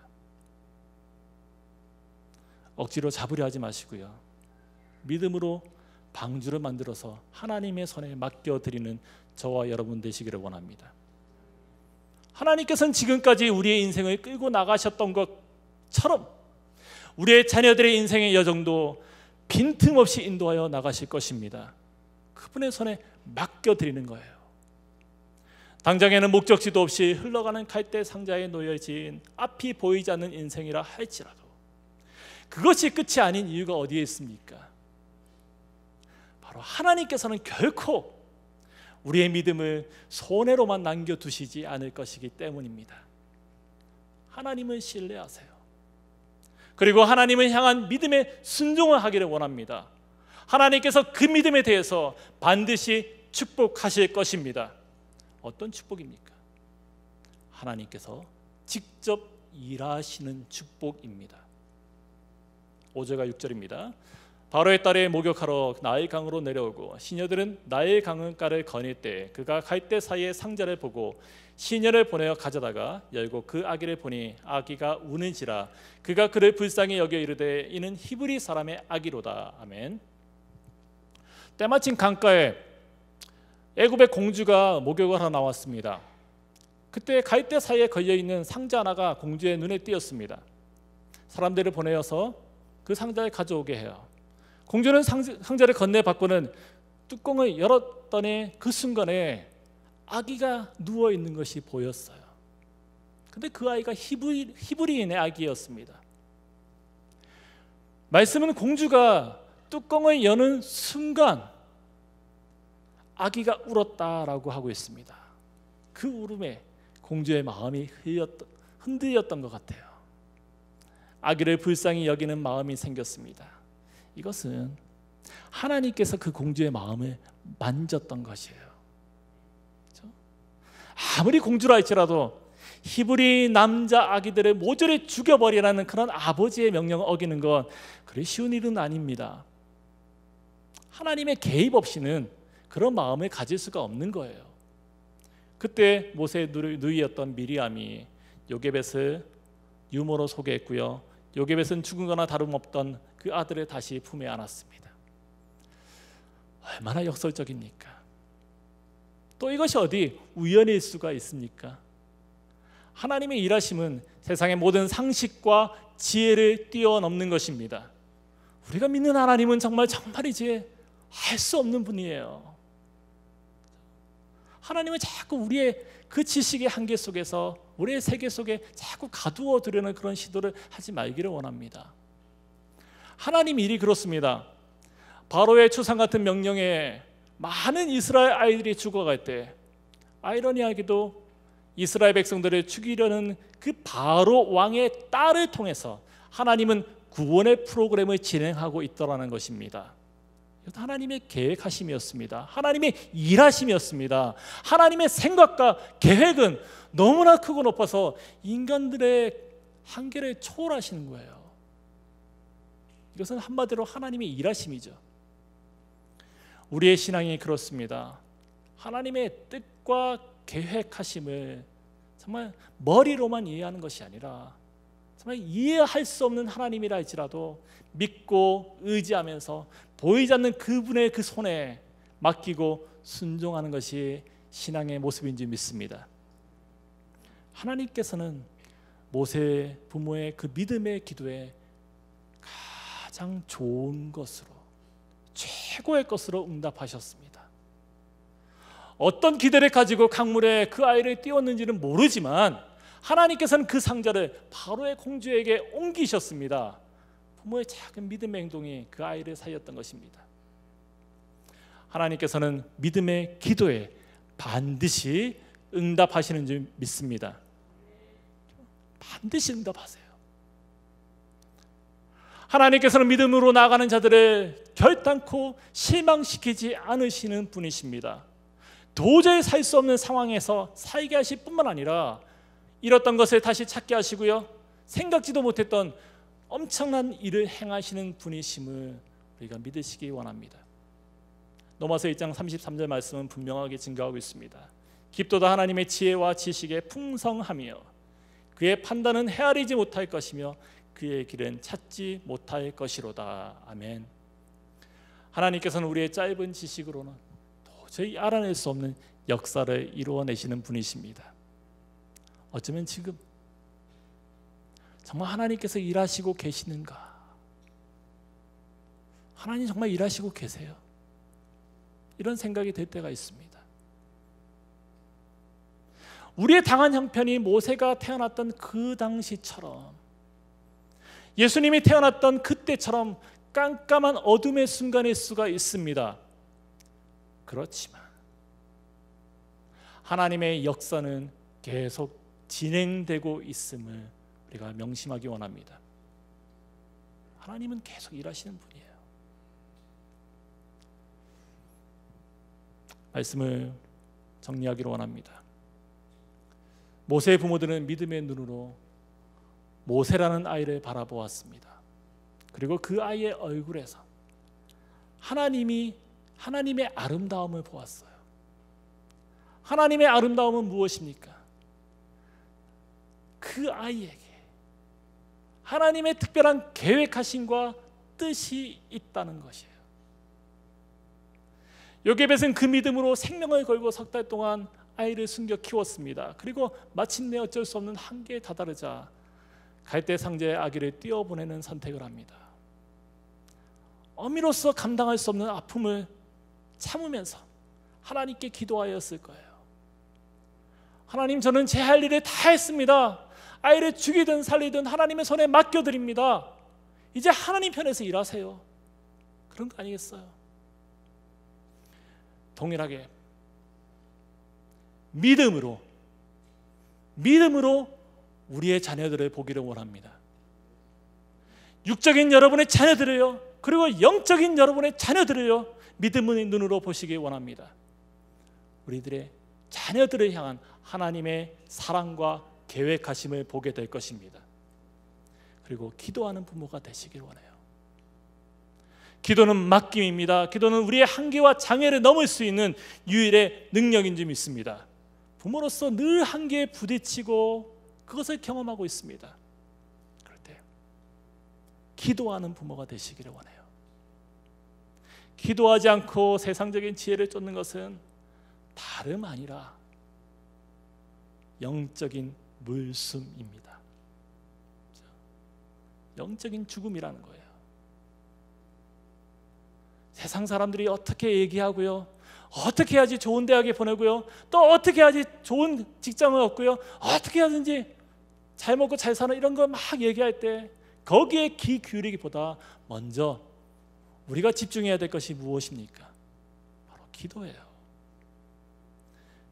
억지로 잡으려 하지 마시고요, 믿음으로 방주를 만들어서 하나님의 손에 맡겨드리는 저와 여러분 되시기를 원합니다. 하나님께서는 지금까지 우리의 인생을 끌고 나가셨던 것처럼 우리의 자녀들의 인생의 여정도 빈틈없이 인도하여 나가실 것입니다. 그분의 손에 맡겨드리는 거예요. 당장에는 목적지도 없이 흘러가는 갈대 상자에 놓여진 앞이 보이지 않는 인생이라 할지라도 그것이 끝이 아닌 이유가 어디에 있습니까? 바로 하나님께서는 결코 우리의 믿음을 손해로만 남겨두시지 않을 것이기 때문입니다. 하나님을 신뢰하세요. 그리고 하나님을 향한 믿음의 순종을 하기를 원합니다. 하나님께서 그 믿음에 대해서 반드시 축복하실 것입니다. 어떤 축복입니까? 하나님께서 직접 일하시는 축복입니다. 5절과 6절입니다. 바로의 딸이 목욕하러 나일 강으로 내려오고 시녀들은 나일 강가를 거닐 때 그가 갈대 사이에 상자를 보고 시녀를 보내어 가져다가 열고 그 아기를 보니 아기가 우는지라 그가 그를 불쌍히 여겨 이르되 이는 히브리 사람의 아기로다. 아멘. 때마침 강가에 애굽의 공주가 목욕을 하러 나왔습니다. 그때 갈대 사이에 걸려있는 상자 하나가 공주의 눈에 띄었습니다. 사람들을 보내어서 그 상자를 가져오게 해요. 공주는 상자를 건네받고는 뚜껑을 열었더니 그 순간에 아기가 누워있는 것이 보였어요. 근데 그 아이가 히브리인의 아기였습니다. 말씀은 공주가 뚜껑을 여는 순간 아기가 울었다라고 하고 있습니다. 그 울음에 공주의 마음이 흔들렸던 것 같아요. 아기를 불쌍히 여기는 마음이 생겼습니다. 이것은 하나님께서 그 공주의 마음을 만졌던 것이에요. 그렇죠? 아무리 공주라 할지라도 히브리 남자 아기들을 모조리 죽여버리라는 그런 아버지의 명령을 어기는 건 그리 쉬운 일은 아닙니다. 하나님의 개입 없이는 그런 마음을 가질 수가 없는 거예요. 그때 모세의 누이였던 미리암이 요게벳을 유모로 소개했고요, 요게벳은 죽은 거나 다름없던 그 아들을 다시 품에 안았습니다. 얼마나 역설적입니까? 또 이것이 어디 우연일 수가 있습니까? 하나님의 일하심은 세상의 모든 상식과 지혜를 뛰어넘는 것입니다. 우리가 믿는 하나님은 정말이지 할 수 없는 분이에요. 하나님은 자꾸 우리의 그 지식의 한계 속에서 우리의 세계 속에 자꾸 가두어 두려는 그런 시도를 하지 말기를 원합니다. 하나님 일이 그렇습니다. 바로의 추상 같은 명령에 많은 이스라엘 아이들이 죽어갈 때 아이러니하게도 이스라엘 백성들을 죽이려는 그 바로 왕의 딸을 통해서 하나님은 구원의 프로그램을 진행하고 있더라는 것입니다. 이것도 하나님의 계획하심이었습니다. 하나님의 일하심이었습니다. 하나님의 생각과 계획은 너무나 크고 높아서 인간들의 한계를 초월하시는 거예요. 이것은 한마디로 하나님의 일하심이죠. 우리의 신앙이 그렇습니다. 하나님의 뜻과 계획하심을 정말 머리로만 이해하는 것이 아니라 정말 이해할 수 없는 하나님이라 할지라도 믿고 의지하면서 보이지 않는 그분의 그 손에 맡기고 순종하는 것이 신앙의 모습인 줄 믿습니다. 하나님께서는 모세 부모의 그 믿음의 기도에 가장 좋은 것으로, 최고의 것으로 응답하셨습니다. 어떤 기대를 가지고 강물에 그 아이를 띄웠는지는 모르지만 하나님께서는 그 상자를 바로의 공주에게 옮기셨습니다. 부모의 작은 믿음의 행동이 그 아이를 살렸던 것입니다. 하나님께서는 믿음의 기도에 반드시 응답하시는 줄 믿습니다. 반드시 응답하세요. 하나님께서는 믿음으로 나아가는 자들을 결단코 실망시키지 않으시는 분이십니다. 도저히 살 수 없는 상황에서 살게 하실 뿐만 아니라 잃었던 것을 다시 찾게 하시고요, 생각지도 못했던 엄청난 일을 행하시는 분이심을 우리가 믿으시기 원합니다. 로마서 1장 33절 말씀은 분명하게 증거하고 있습니다. 깊도다 하나님의 지혜와 지식에 풍성하며 그의 판단은 헤아리지 못할 것이며 그의 길은 찾지 못할 것이로다. 아멘. 하나님께서는 우리의 짧은 지식으로는 도저히 알아낼 수 없는 역사를 이루어내시는 분이십니다. 어쩌면 지금 정말 하나님께서 일하시고 계시는가? 하나님 정말 일하시고 계세요? 이런 생각이 들 때가 있습니다. 우리의 당한 형편이 모세가 태어났던 그 당시처럼, 예수님이 태어났던 그때처럼 깜깜한 어둠의 순간일 수가 있습니다. 그렇지만 하나님의 역사는 계속 진행되고 있음을 우리가 명심하기 원합니다. 하나님은 계속 일하시는 분이에요. 말씀을 정리하기로 원합니다. 모세의 부모들은 믿음의 눈으로 모세라는 아이를 바라보았습니다. 그리고 그 아이의 얼굴에서 하나님의 아름다움을 보았어요. 하나님의 아름다움은 무엇입니까? 그 아이에게 하나님의 특별한 계획하심과 뜻이 있다는 것이에요. 요게벳은 그 믿음으로 생명을 걸고 석 달 동안 아이를 숨겨 키웠습니다. 그리고 마침내 어쩔 수 없는 한계에 다다르자 갈대 상자의 아기를 띄어보내는 선택을 합니다. 어미로서 감당할 수 없는 아픔을 참으면서 하나님께 기도하였을 거예요. 하나님, 저는 제 할 일을 다 했습니다. 아이를 죽이든 살리든 하나님의 손에 맡겨드립니다. 이제 하나님 편에서 일하세요. 그런 거 아니겠어요? 동일하게 믿음으로 우리의 자녀들을 보기를 원합니다. 육적인 여러분의 자녀들을요, 그리고 영적인 여러분의 자녀들을요, 믿음의 눈으로 보시기 원합니다. 우리들의 자녀들을 향한 하나님의 사랑과 계획하심을 보게 될 것입니다. 그리고 기도하는 부모가 되시길 원해요. 기도는 맡김입니다. 기도는 우리의 한계와 장애를 넘을 수 있는 유일의 능력인 줄 믿습니다. 부모로서 늘 한계에 부딪히고 그것을 경험하고 있습니다. 그럴 때 기도하는 부모가 되시기를 원해요. 기도하지 않고 세상적인 지혜를 쫓는 것은 다름 아니라 영적인 물숨입니다. 영적인 죽음이라는 거예요. 세상 사람들이 어떻게 얘기하고요, 어떻게 해야지 좋은 대학에 보내고요, 또 어떻게 해야지 좋은 직장을 얻고요, 어떻게 하든지 잘 먹고 잘 사는 이런 거 막 얘기할 때 거기에 귀 기울이기보다 먼저 우리가 집중해야 될 것이 무엇입니까? 바로 기도예요.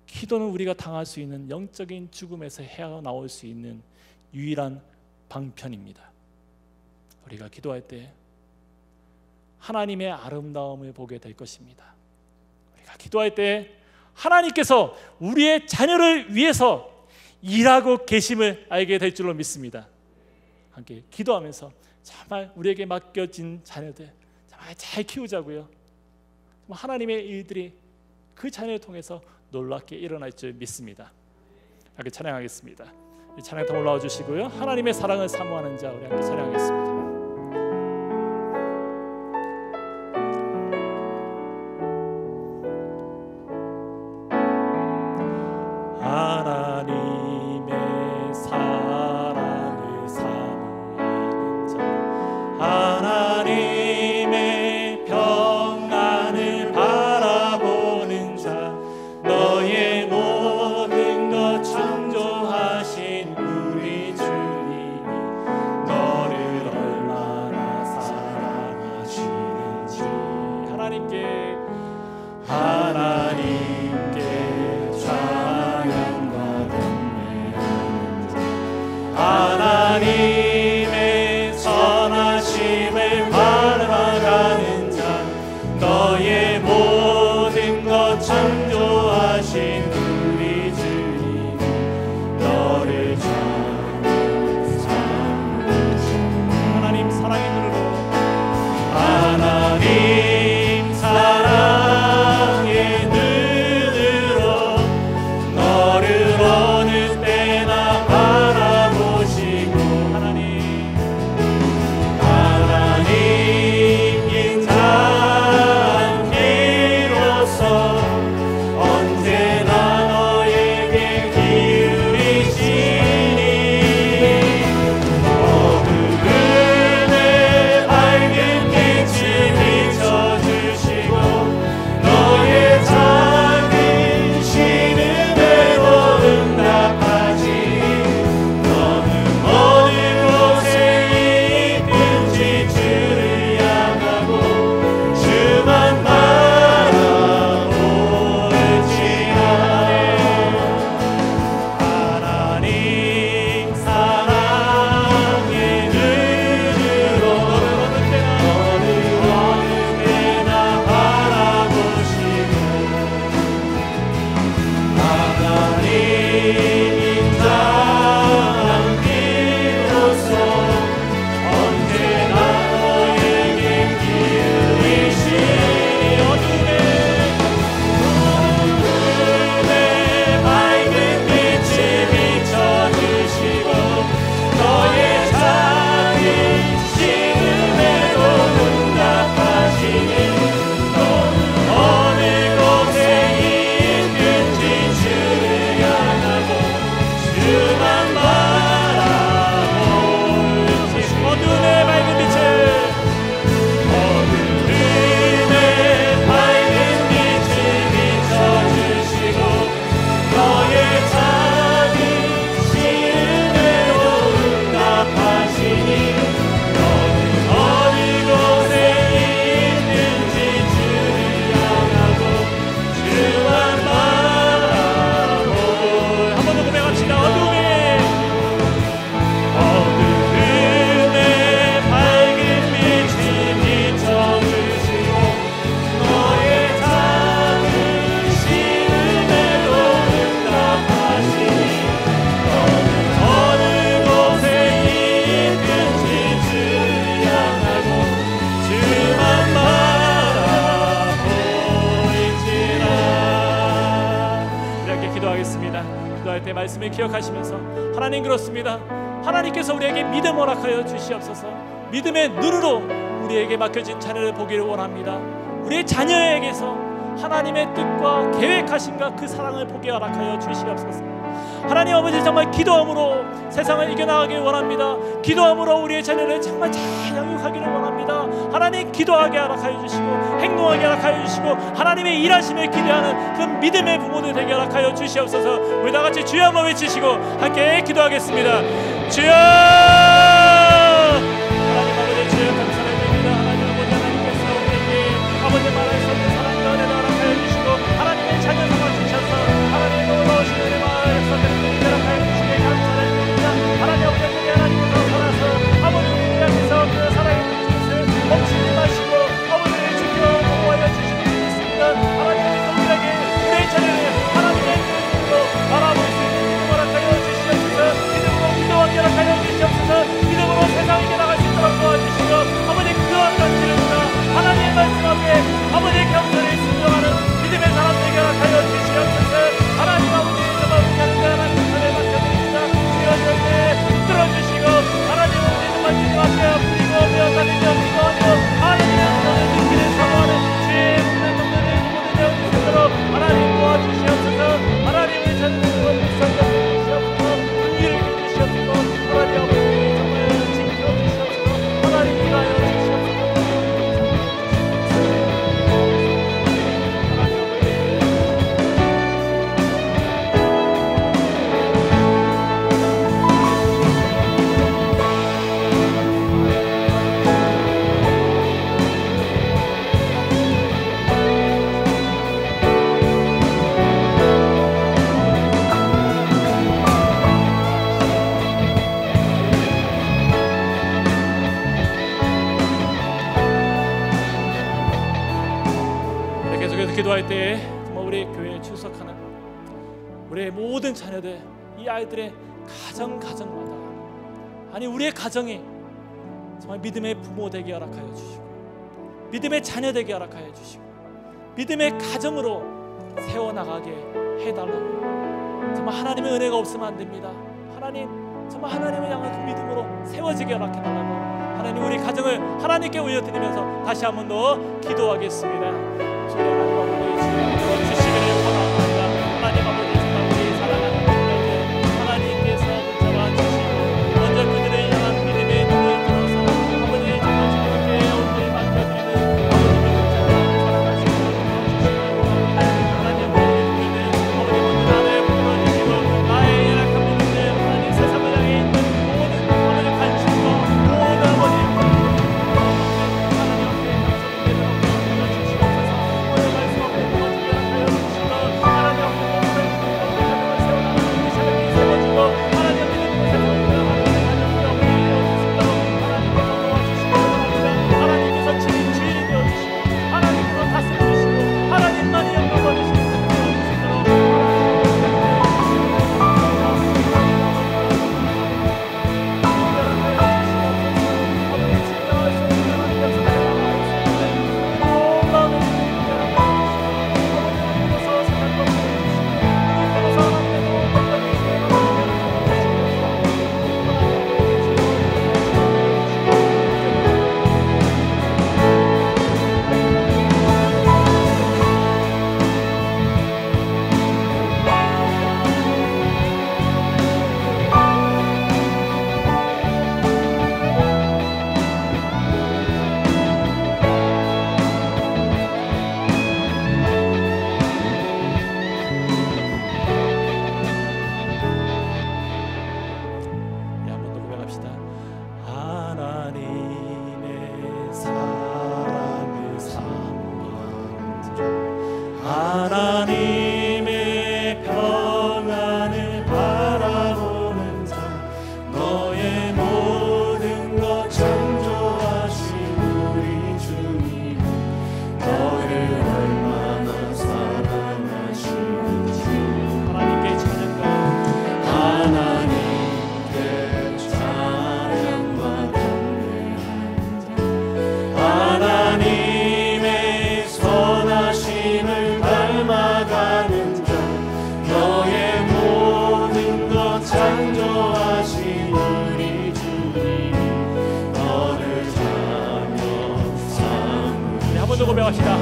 기도는 우리가 당할 수 있는 영적인 죽음에서 헤어나올 수 있는 유일한 방편입니다. 우리가 기도할 때 하나님의 아름다움을 보게 될 것입니다. 우리가 기도할 때 하나님께서 우리의 자녀를 위해서 일하고 계심을 알게 될 줄로 믿습니다. 함께 기도하면서 정말 우리에게 맡겨진 자녀들 정말 잘 키우자고요. 하나님의 일들이 그 자녀를 통해서 놀랍게 일어날 줄 믿습니다. 함께 찬양하겠습니다. 이 찬양팀 올라와 주시고요. 하나님의 사랑을 사모하는 자, 우리 함께 찬양하겠습니다. 하나님의 사랑을 사모하는 자, 하나님의 평안을 바라보는 자, 너의 모든 것 창조하신 우리 주님이 너를 얼마나 사랑하시는지 하나님께 하나님의 선하심을 바라가는 자, 너의 모든 것 창조하신 우리 주님이 너를 사랑하시는 하나님 사랑의 눈으로, 하나님 사랑의 기도하겠습니다. 기도할 때 말씀을 기억하시면서 하나님 그렇습니다. 하나님께서 우리에게 믿음 허락하여 주시옵소서. 믿음의 눈으로 우리에게 맡겨진 자녀를 보기를 원합니다. 우리의 자녀에게서 하나님의 뜻과 계획하심과 그 사랑을 보게 허락하여 주시옵소서. 하나님 아버지 정말 기도함으로 세상을 이겨나가길 원합니다. 기도함으로 우리의 자녀를 정말 잘 양육하기를 원합니다. 하나님 기도하게 허락하여 주시고 행동하게 허락하여 주시고 하나님의 일하심을 기대하는 그 믿음의 부모들 되게 허락하여 주시옵소서. 우리 다같이 주여 한번 외치시고 함께 기도하겠습니다. 주여! 하나님 아버지 주여 감사드립니다. 하나님 아버지 하나님께서 우리에게 아버지 말할 수 없는 사랑과 은혜를 허락하여 주시고 하나님의 자녀 삼아 주셔서 하나님의 놀라우신 은혜와 역사들을 허락하여 주시기에 감사드립니다. 하나님 아버지 하나님께서 살아서 아버지 우리를 향해서 그 사랑의 뜻을 멈추지 마시고 아버지를 지켜 보호하여 주시기 믿습니다. 하나님 우리에게 우리의 자녀를 하나님의 눈으로 바라볼 수 있는 믿음 허락하여 주시옵소서. 믿음으로 기도하게 허락하여 주시옵소서. 믿음으로 세상에 나갈 수 있도록 도와주시고 아버지 그런 가치를보다 하나님의 말씀 앞에 아버지의 경선을 순종하는 믿음의 사람 되게 허락하여 주시옵소서. 하나님 아버지 정말 우리 하는 하나님 손에 맡겨드립니다. 주여 들어주시고 하나님 아버지 정말 주님 앞에 아프리고 배워가는 영이고 하나님의 손을 듣기를 사모하는 주의 묻는 동네를 모든 영이 되도록 하나님 도와주시옵소서. 하나님의 자녀를 불쌍히 여기시옵소서. 우리를 해주시옵소서. 하나님 아버지 정말 지켜주시옵소서. 하나님 위하여 주시옵소서. 계속해서 기도할 때에 정말 우리 교회에 출석하는 우리의 모든 자녀들, 이 아이들의 가정마다 아니 우리의 가정이 정말 믿음의 부모 되게 허락하여 주시고 믿음의 자녀 되게 허락하여 주시고 믿음의 가정으로 세워나가게 해달라고. 정말 하나님의 은혜가 없으면 안 됩니다. 하나님 정말 하나님을 향한 그 믿음으로 세워지게 허락해달라고. 하나님 우리 가정을 하나님께 올려드리면서 다시 한 번 더 기도하겠습니다. 주여 하나님 아버지 주시기를 원합니다. 하나님 아버지 정말 우리 사랑하는 자녀들 하나님께서 붙잡아 주시고 먼저 그들을 향한 믿음의 눈을 들어서 아버지 정말 주님께 온전히 맡겨드리는 아버지의 자녀를 사랑할 수 있도록 도와주시고 하나님 아버지 주님은 아버지 모든 나를 불러주시고 나의 연약한 부분들 하나님 세상을 향해 있는 모든 아버지 관심과 모든 아버지 하나님 앞에 감사드리며 주시옵소서.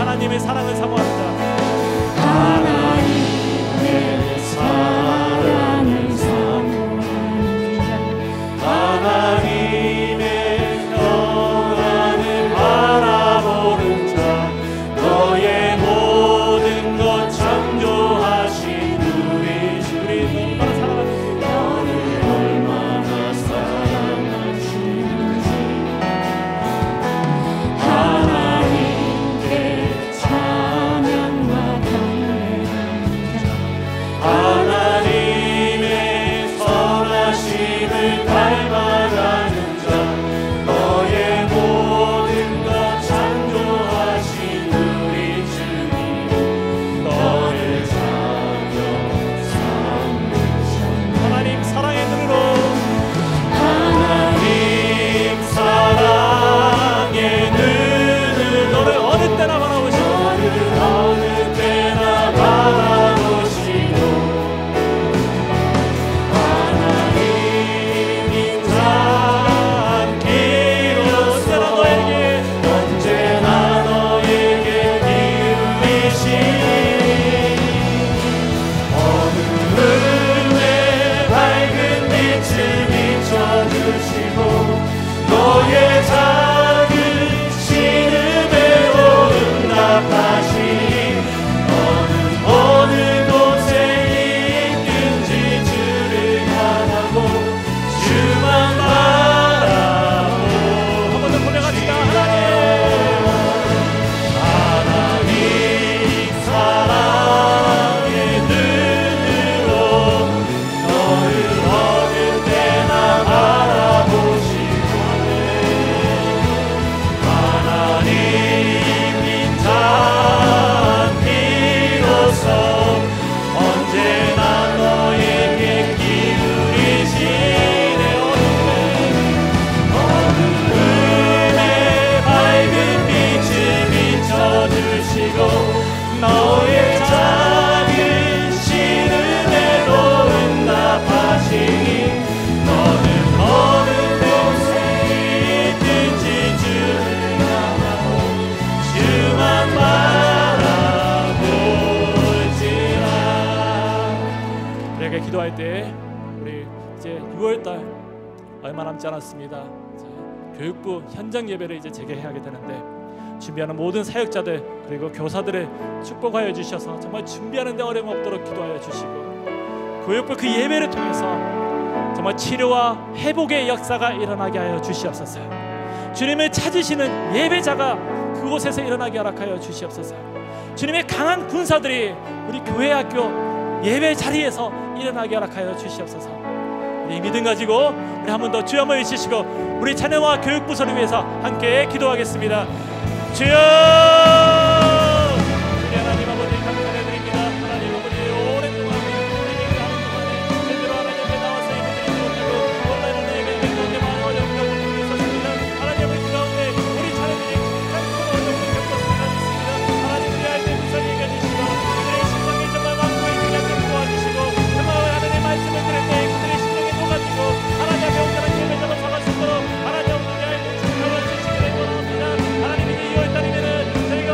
하나님의 사랑을 사모합니다. 하나님의 사랑을 사모하는 자 하나님의 평안을 바라보는 자 너의 모든 것 창조하신 우리 주 너를 얼마나 사랑하시는지 하나님께 찬양과 경배하는 자 하나님의 선하심을 닮아가는 자 너의 모든 것 창조하신 우리 주님 너를 찬양 삼으셨네 하나님 사랑의 눈으로 하나님 사랑의 눈으로 너를 어느 때나 바라보시고 너를 어느 때나 바라보시고 하나님 인자함께로서 언제나 너에게 기울이시니 어두움에 밝은 빛을 비춰주시고 너의 작은 신음에 응답하시니 너는 어느 곳에 있든지 주를 향하고 주만 바라보 한 번 더 고백합시다. 하나님 사랑의 눈으로 너를 어느 때나 바라보시고 하나님 인자함이로써 언제나 너에게 기울이시네 어두움에 밝은 빛을 비춰주시고 너의 작은 신음에도 응답하시니 너는 어느 곳에 있든지 주를 향하고 주만 바라볼지라 우리에게 기도할 때 우리 이제 6월달 얼마 남지 않았습니다. 자, 교육부 현장 예배를 이제 재개하게 되는데 준비하는 모든 사역자들 그리고 교사들을 축복하여 주셔서 정말 준비하는데 어려움 없도록 기도하여 주시고 교육부 그 예배를 통해서 정말 치료와 회복의 역사가 일어나게 하여 주시옵소서. 주님을 찾으시는 예배자가 그곳에서 일어나게 허락하여 주시옵소서. 주님의 강한 군사들이 우리 교회 학교 예배 자리에서 일어나게 허락하여 주시옵소서. 우리 믿음 가지고 우리 한 번 더 주여 한번 외치시고 우리 자녀와 교육부서를 위해서 함께 기도하겠습니다. 주여! 우리 하나님 아버지 감사드립니다. 하나님 아버지 오랫동안 우리 예배를 하는 동안에 제대로 하나님 앞에 나와서 예배드리지 못하고 온라인으로 예배를 드리는데 많은 어려움과 고통이 있었습니다. 하나님 아버지 그 가운데 우리 자녀들이 참 큰 어려움을 겪었습니다. 하나님 우리 아이들 구성이 해주시고 그들의 심령이 정말 완고히 그냥 도와주시고 정말 하나님의 말씀을 들을 때 그들의 심령이 녹아지고 하나님 앞에 온전한 예배자로 삼을 수 있도록 하나님 우리 아이들 축복하여 주시기를 원합니다. 하나님 이제 2월달이면은 저희가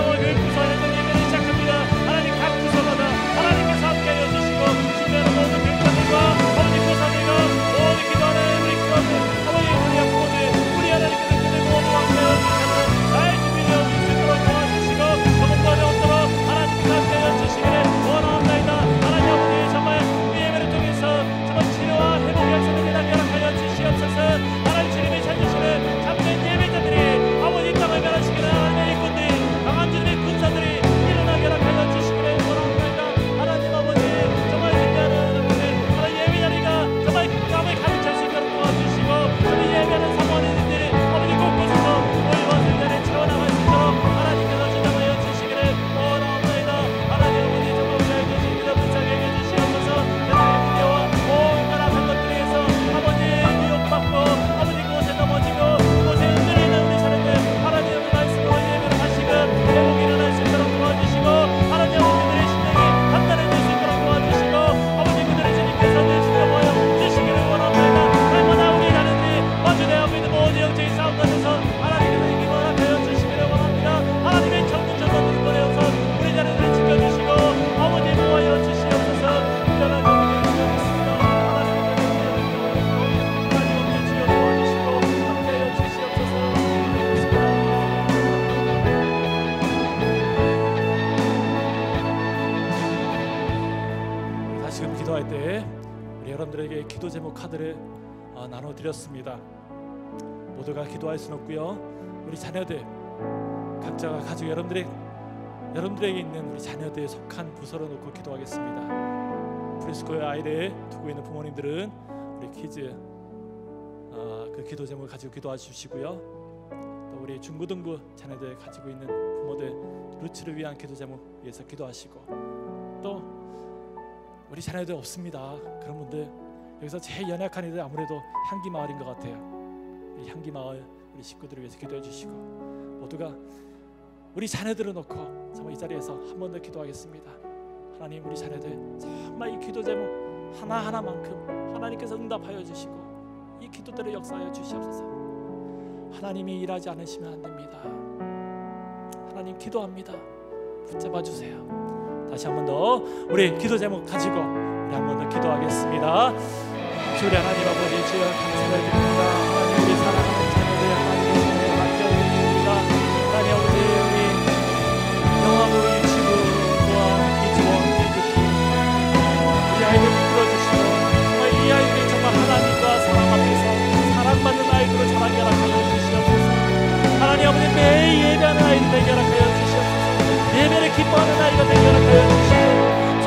지금 기도할 때 우리 여러분들에게 기도 제목 카드를 나눠드렸습니다. 모두가 기도할 수는 없고요. 우리 자녀들 각자가 가지고 여러분들에게 있는 우리 자녀들에 속한 부서로 놓고 기도하겠습니다. 프리스쿨 아이를 두고 있는 부모님들은 우리 키즈 그 기도 제목을 가지고 기도해 주시고요. 또 우리 중고등부 자녀들 가지고 있는 부모들 루츠를 위한 기도 제목 위해서 기도하시고, 또 우리 자녀들 없습니다. 그런 분들 여기서 제일 연약한 이들 아무래도 향기 마을인 것 같아요. 이 향기 마을 우리 식구들을 위해서 기도해 주시고, 모두가 우리 자녀들을 놓고 정말 이 자리에서 한 번 더 기도하겠습니다. 하나님, 우리 자녀들 정말 이 기도 제목 하나하나만큼 하나님께서 응답하여 주시고 이 기도들을 역사하여 주시옵소서. 하나님이 일하지 않으시면 안 됩니다. 하나님 기도합니다. 붙잡아 주세요. 다시 한 번 더 우리 기도 제목 가지고 우리 한 번 더 기도하겠습니다. 주의 하나님 아버지, 주여 감사를 드립니다. 하나님, 우리 사랑하는 자녀들 하나님께 맡겨드립니다. 하나님 아버지, 우리 영화부 유치부와 기지원 기득기 이 아이들 풀어주시고, 정말 이 아이들이 정말 하나님과 사람 앞에서 사랑받는 아이들로 자라게 허락하여 주시옵소서. 하나님 아버지, 매일 예배하는 아이들 되게 허락하여 주시옵소서. 예배를 기뻐하는 아이가 되게 허락하여 주시고,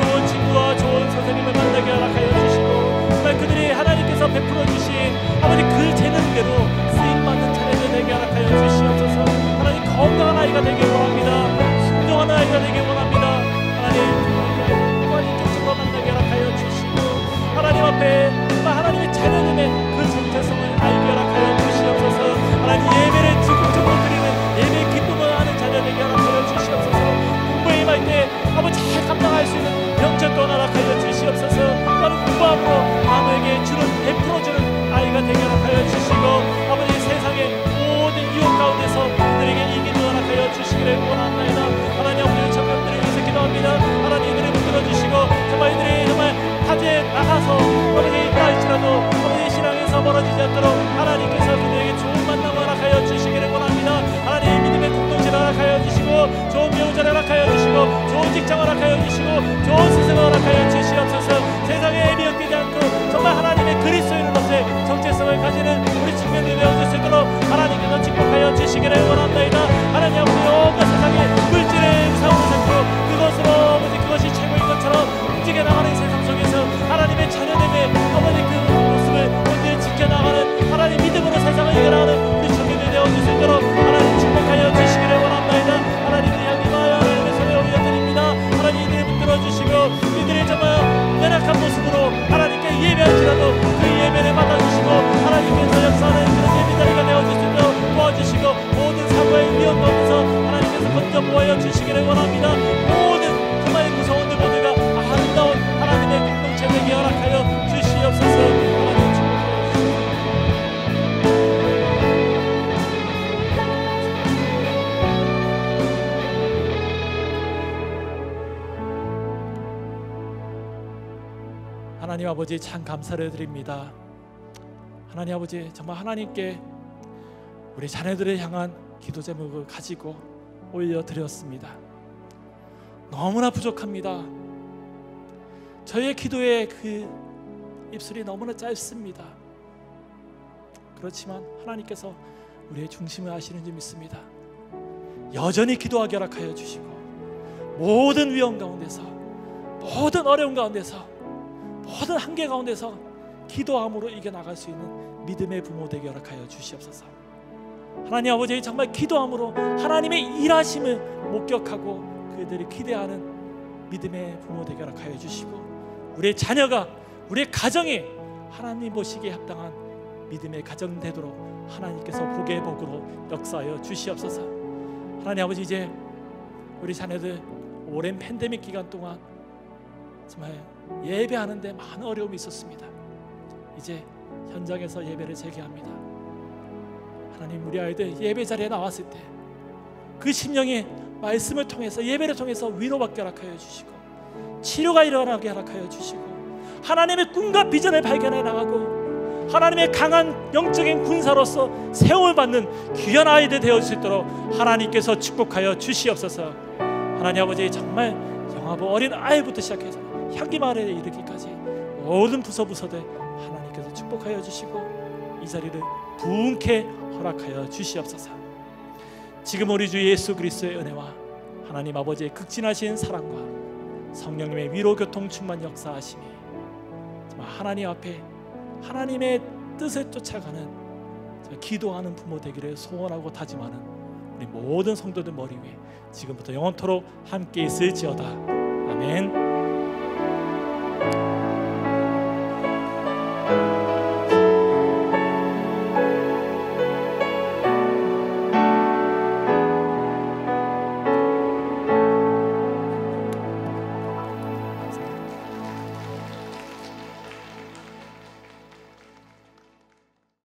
좋은 친구와 좋은 선생님을 만나게 허락하여 주시고, 정말 그들이 하나님께서 베풀어 주신 아버지 그 재능대로 쓰임받는 자녀들 되게 허락하여 주시옵소서. 하나님, 건강한 아이가 되길 원합니다. 순종하는 아이가 되길 원합니다. 하나님, 정말 이쪽저쪽 만나게 허락하여 주시고, 하나님 앞에 정말 하나님의 자녀님의 그 정체성을 알게 허락하여 주시옵소서. 하나님, 예배를 적극적으로 드리는 예배의 기쁨을 하는 자녀 되게 허락하여 주시옵소서. 공부에 임할 때 아버지 잘 감당할 수 있는 명철도 허락하여 주시옵소서. 바로 공부함으로 남에게 주는 베풀어주는 아이가 되게 허락하여 주시고, 아버지 세상의 모든 유혹 가운데서 그들에게 이기는 허락하여 주시기를 원합니다. 하나님, 아버지 청년들을 위해서 기도합니다. 하나님, 이들을 붙들어 주시고, 정말 이들이 정말 타지에 나가서 아버지 있다 할지라도 아버지 신앙에서 멀어지지 않도록 하나님께서 그들에게 좋은 만남 허락하여 주시기를 원합니다. 하나님, 믿음의 공동체를 허락하여 주시고, 좋은 배우자를 허락하여 주시고, 좋은 직장 허락하여 주시고, 좋은 스승을 허락하여 주시옵소서. 세상에 미혹되지 않고 정말 하나님의 그리스도인으로서의 정체성을 가지는 우리 청년들이 되어줄 수 있도록 하나님께서 축복하여 주시기를 원합니다. 하나님 아버지, 온갖 세상에 물질의 사고를 삼고 그것으로 아버지 그것이 최고인 것처럼 움직여 나가는 세상 속에서 하나님의 자녀됨의 아버지 그 모습을 온전히 지켜나가는 하나님 믿음으로 세상을 이겨나가는 우리 청년들이 되어줄 수 있도록 하나님 축복하여 주시기를 원합니다. 하나님을 향하여 하나님의 손에 올려드립니다. 하나님, 이들을 붙들어 주시고, 이들이 정말 연약한 모습으로 하나님께 예배할지라도 그 예배를 받아주시고, 하나님께서 역사하는 그런 예배자리가 되어줄 수 있도록 도와주시고, 모든 사고의 위험 가운데서 하나님께서 건져 보호하여 주시기를 원합니다. 모든 정말 무서운 들 모두가 아름다운 하나님의 공동체 되게 허락하여 주시옵소서. 하나님 축복하여 주시옵소서. 하나님 아버지, 참 감사를 드립니다. 하나님 아버지, 정말 하나님께 우리 자녀들을 향한 기도 제목을 가지고 올려드렸습니다. 너무나 부족합니다. 저희의 기도의 그 입술이 너무나 짧습니다. 그렇지만 하나님께서 우리의 중심을 아시는 줄 믿습니다. 여전히 기도하게 허락하여 주시고, 모든 위험 가운데서, 모든 어려움 가운데서, 모든 한계 가운데서 기도함으로 이겨나갈 수 있는 믿음의 부모 되게 허락하여 주시옵소서. 하나님 아버지, 정말 기도함으로 하나님의 일하심을 목격하고 그들이 기대하는 믿음의 부모 되게 허락하여 주시고, 우리의 자녀가, 우리의 가정이 하나님 보시기에 합당한 믿음의 가정 되도록 하나님께서 복의 복으로 역사하여 주시옵소서. 하나님 아버지, 이제 우리 자녀들 오랜 팬데믹 기간 동안 정말 예배하는데 많은 어려움이 있었습니다. 이제 현장에서 예배를 재개합니다. 하나님, 우리 아이들 예배 자리에 나왔을 때 그 심령이 말씀을 통해서, 예배를 통해서 위로받게 허락하여 주시고, 치료가 일어나게 허락하여 주시고, 하나님의 꿈과 비전을 발견해 나가고 하나님의 강한 영적인 군사로서 세움을 받는 귀한 아이들 되어줄 수 있도록 하나님께서 축복하여 주시옵소서. 하나님 아버지, 정말 영아부 어린 아이부터 시작해서 향기마을에 이르기까지 모든 부서부서들 하나님께서 축복하여 주시고 이 자리를 부흥케 허락하여 주시옵소서. 지금 우리 주 예수 그리스도의 은혜와 하나님 아버지의 극진하신 사랑과 성령님의 위로 교통 충만 역사하심이 정말 하나님 앞에 하나님의 뜻을 쫓아가는 기도하는 부모 되기를 소원하고 다짐하는 우리 모든 성도들 머리 위에 지금부터 영원토록 함께 있을지어다. 아멘.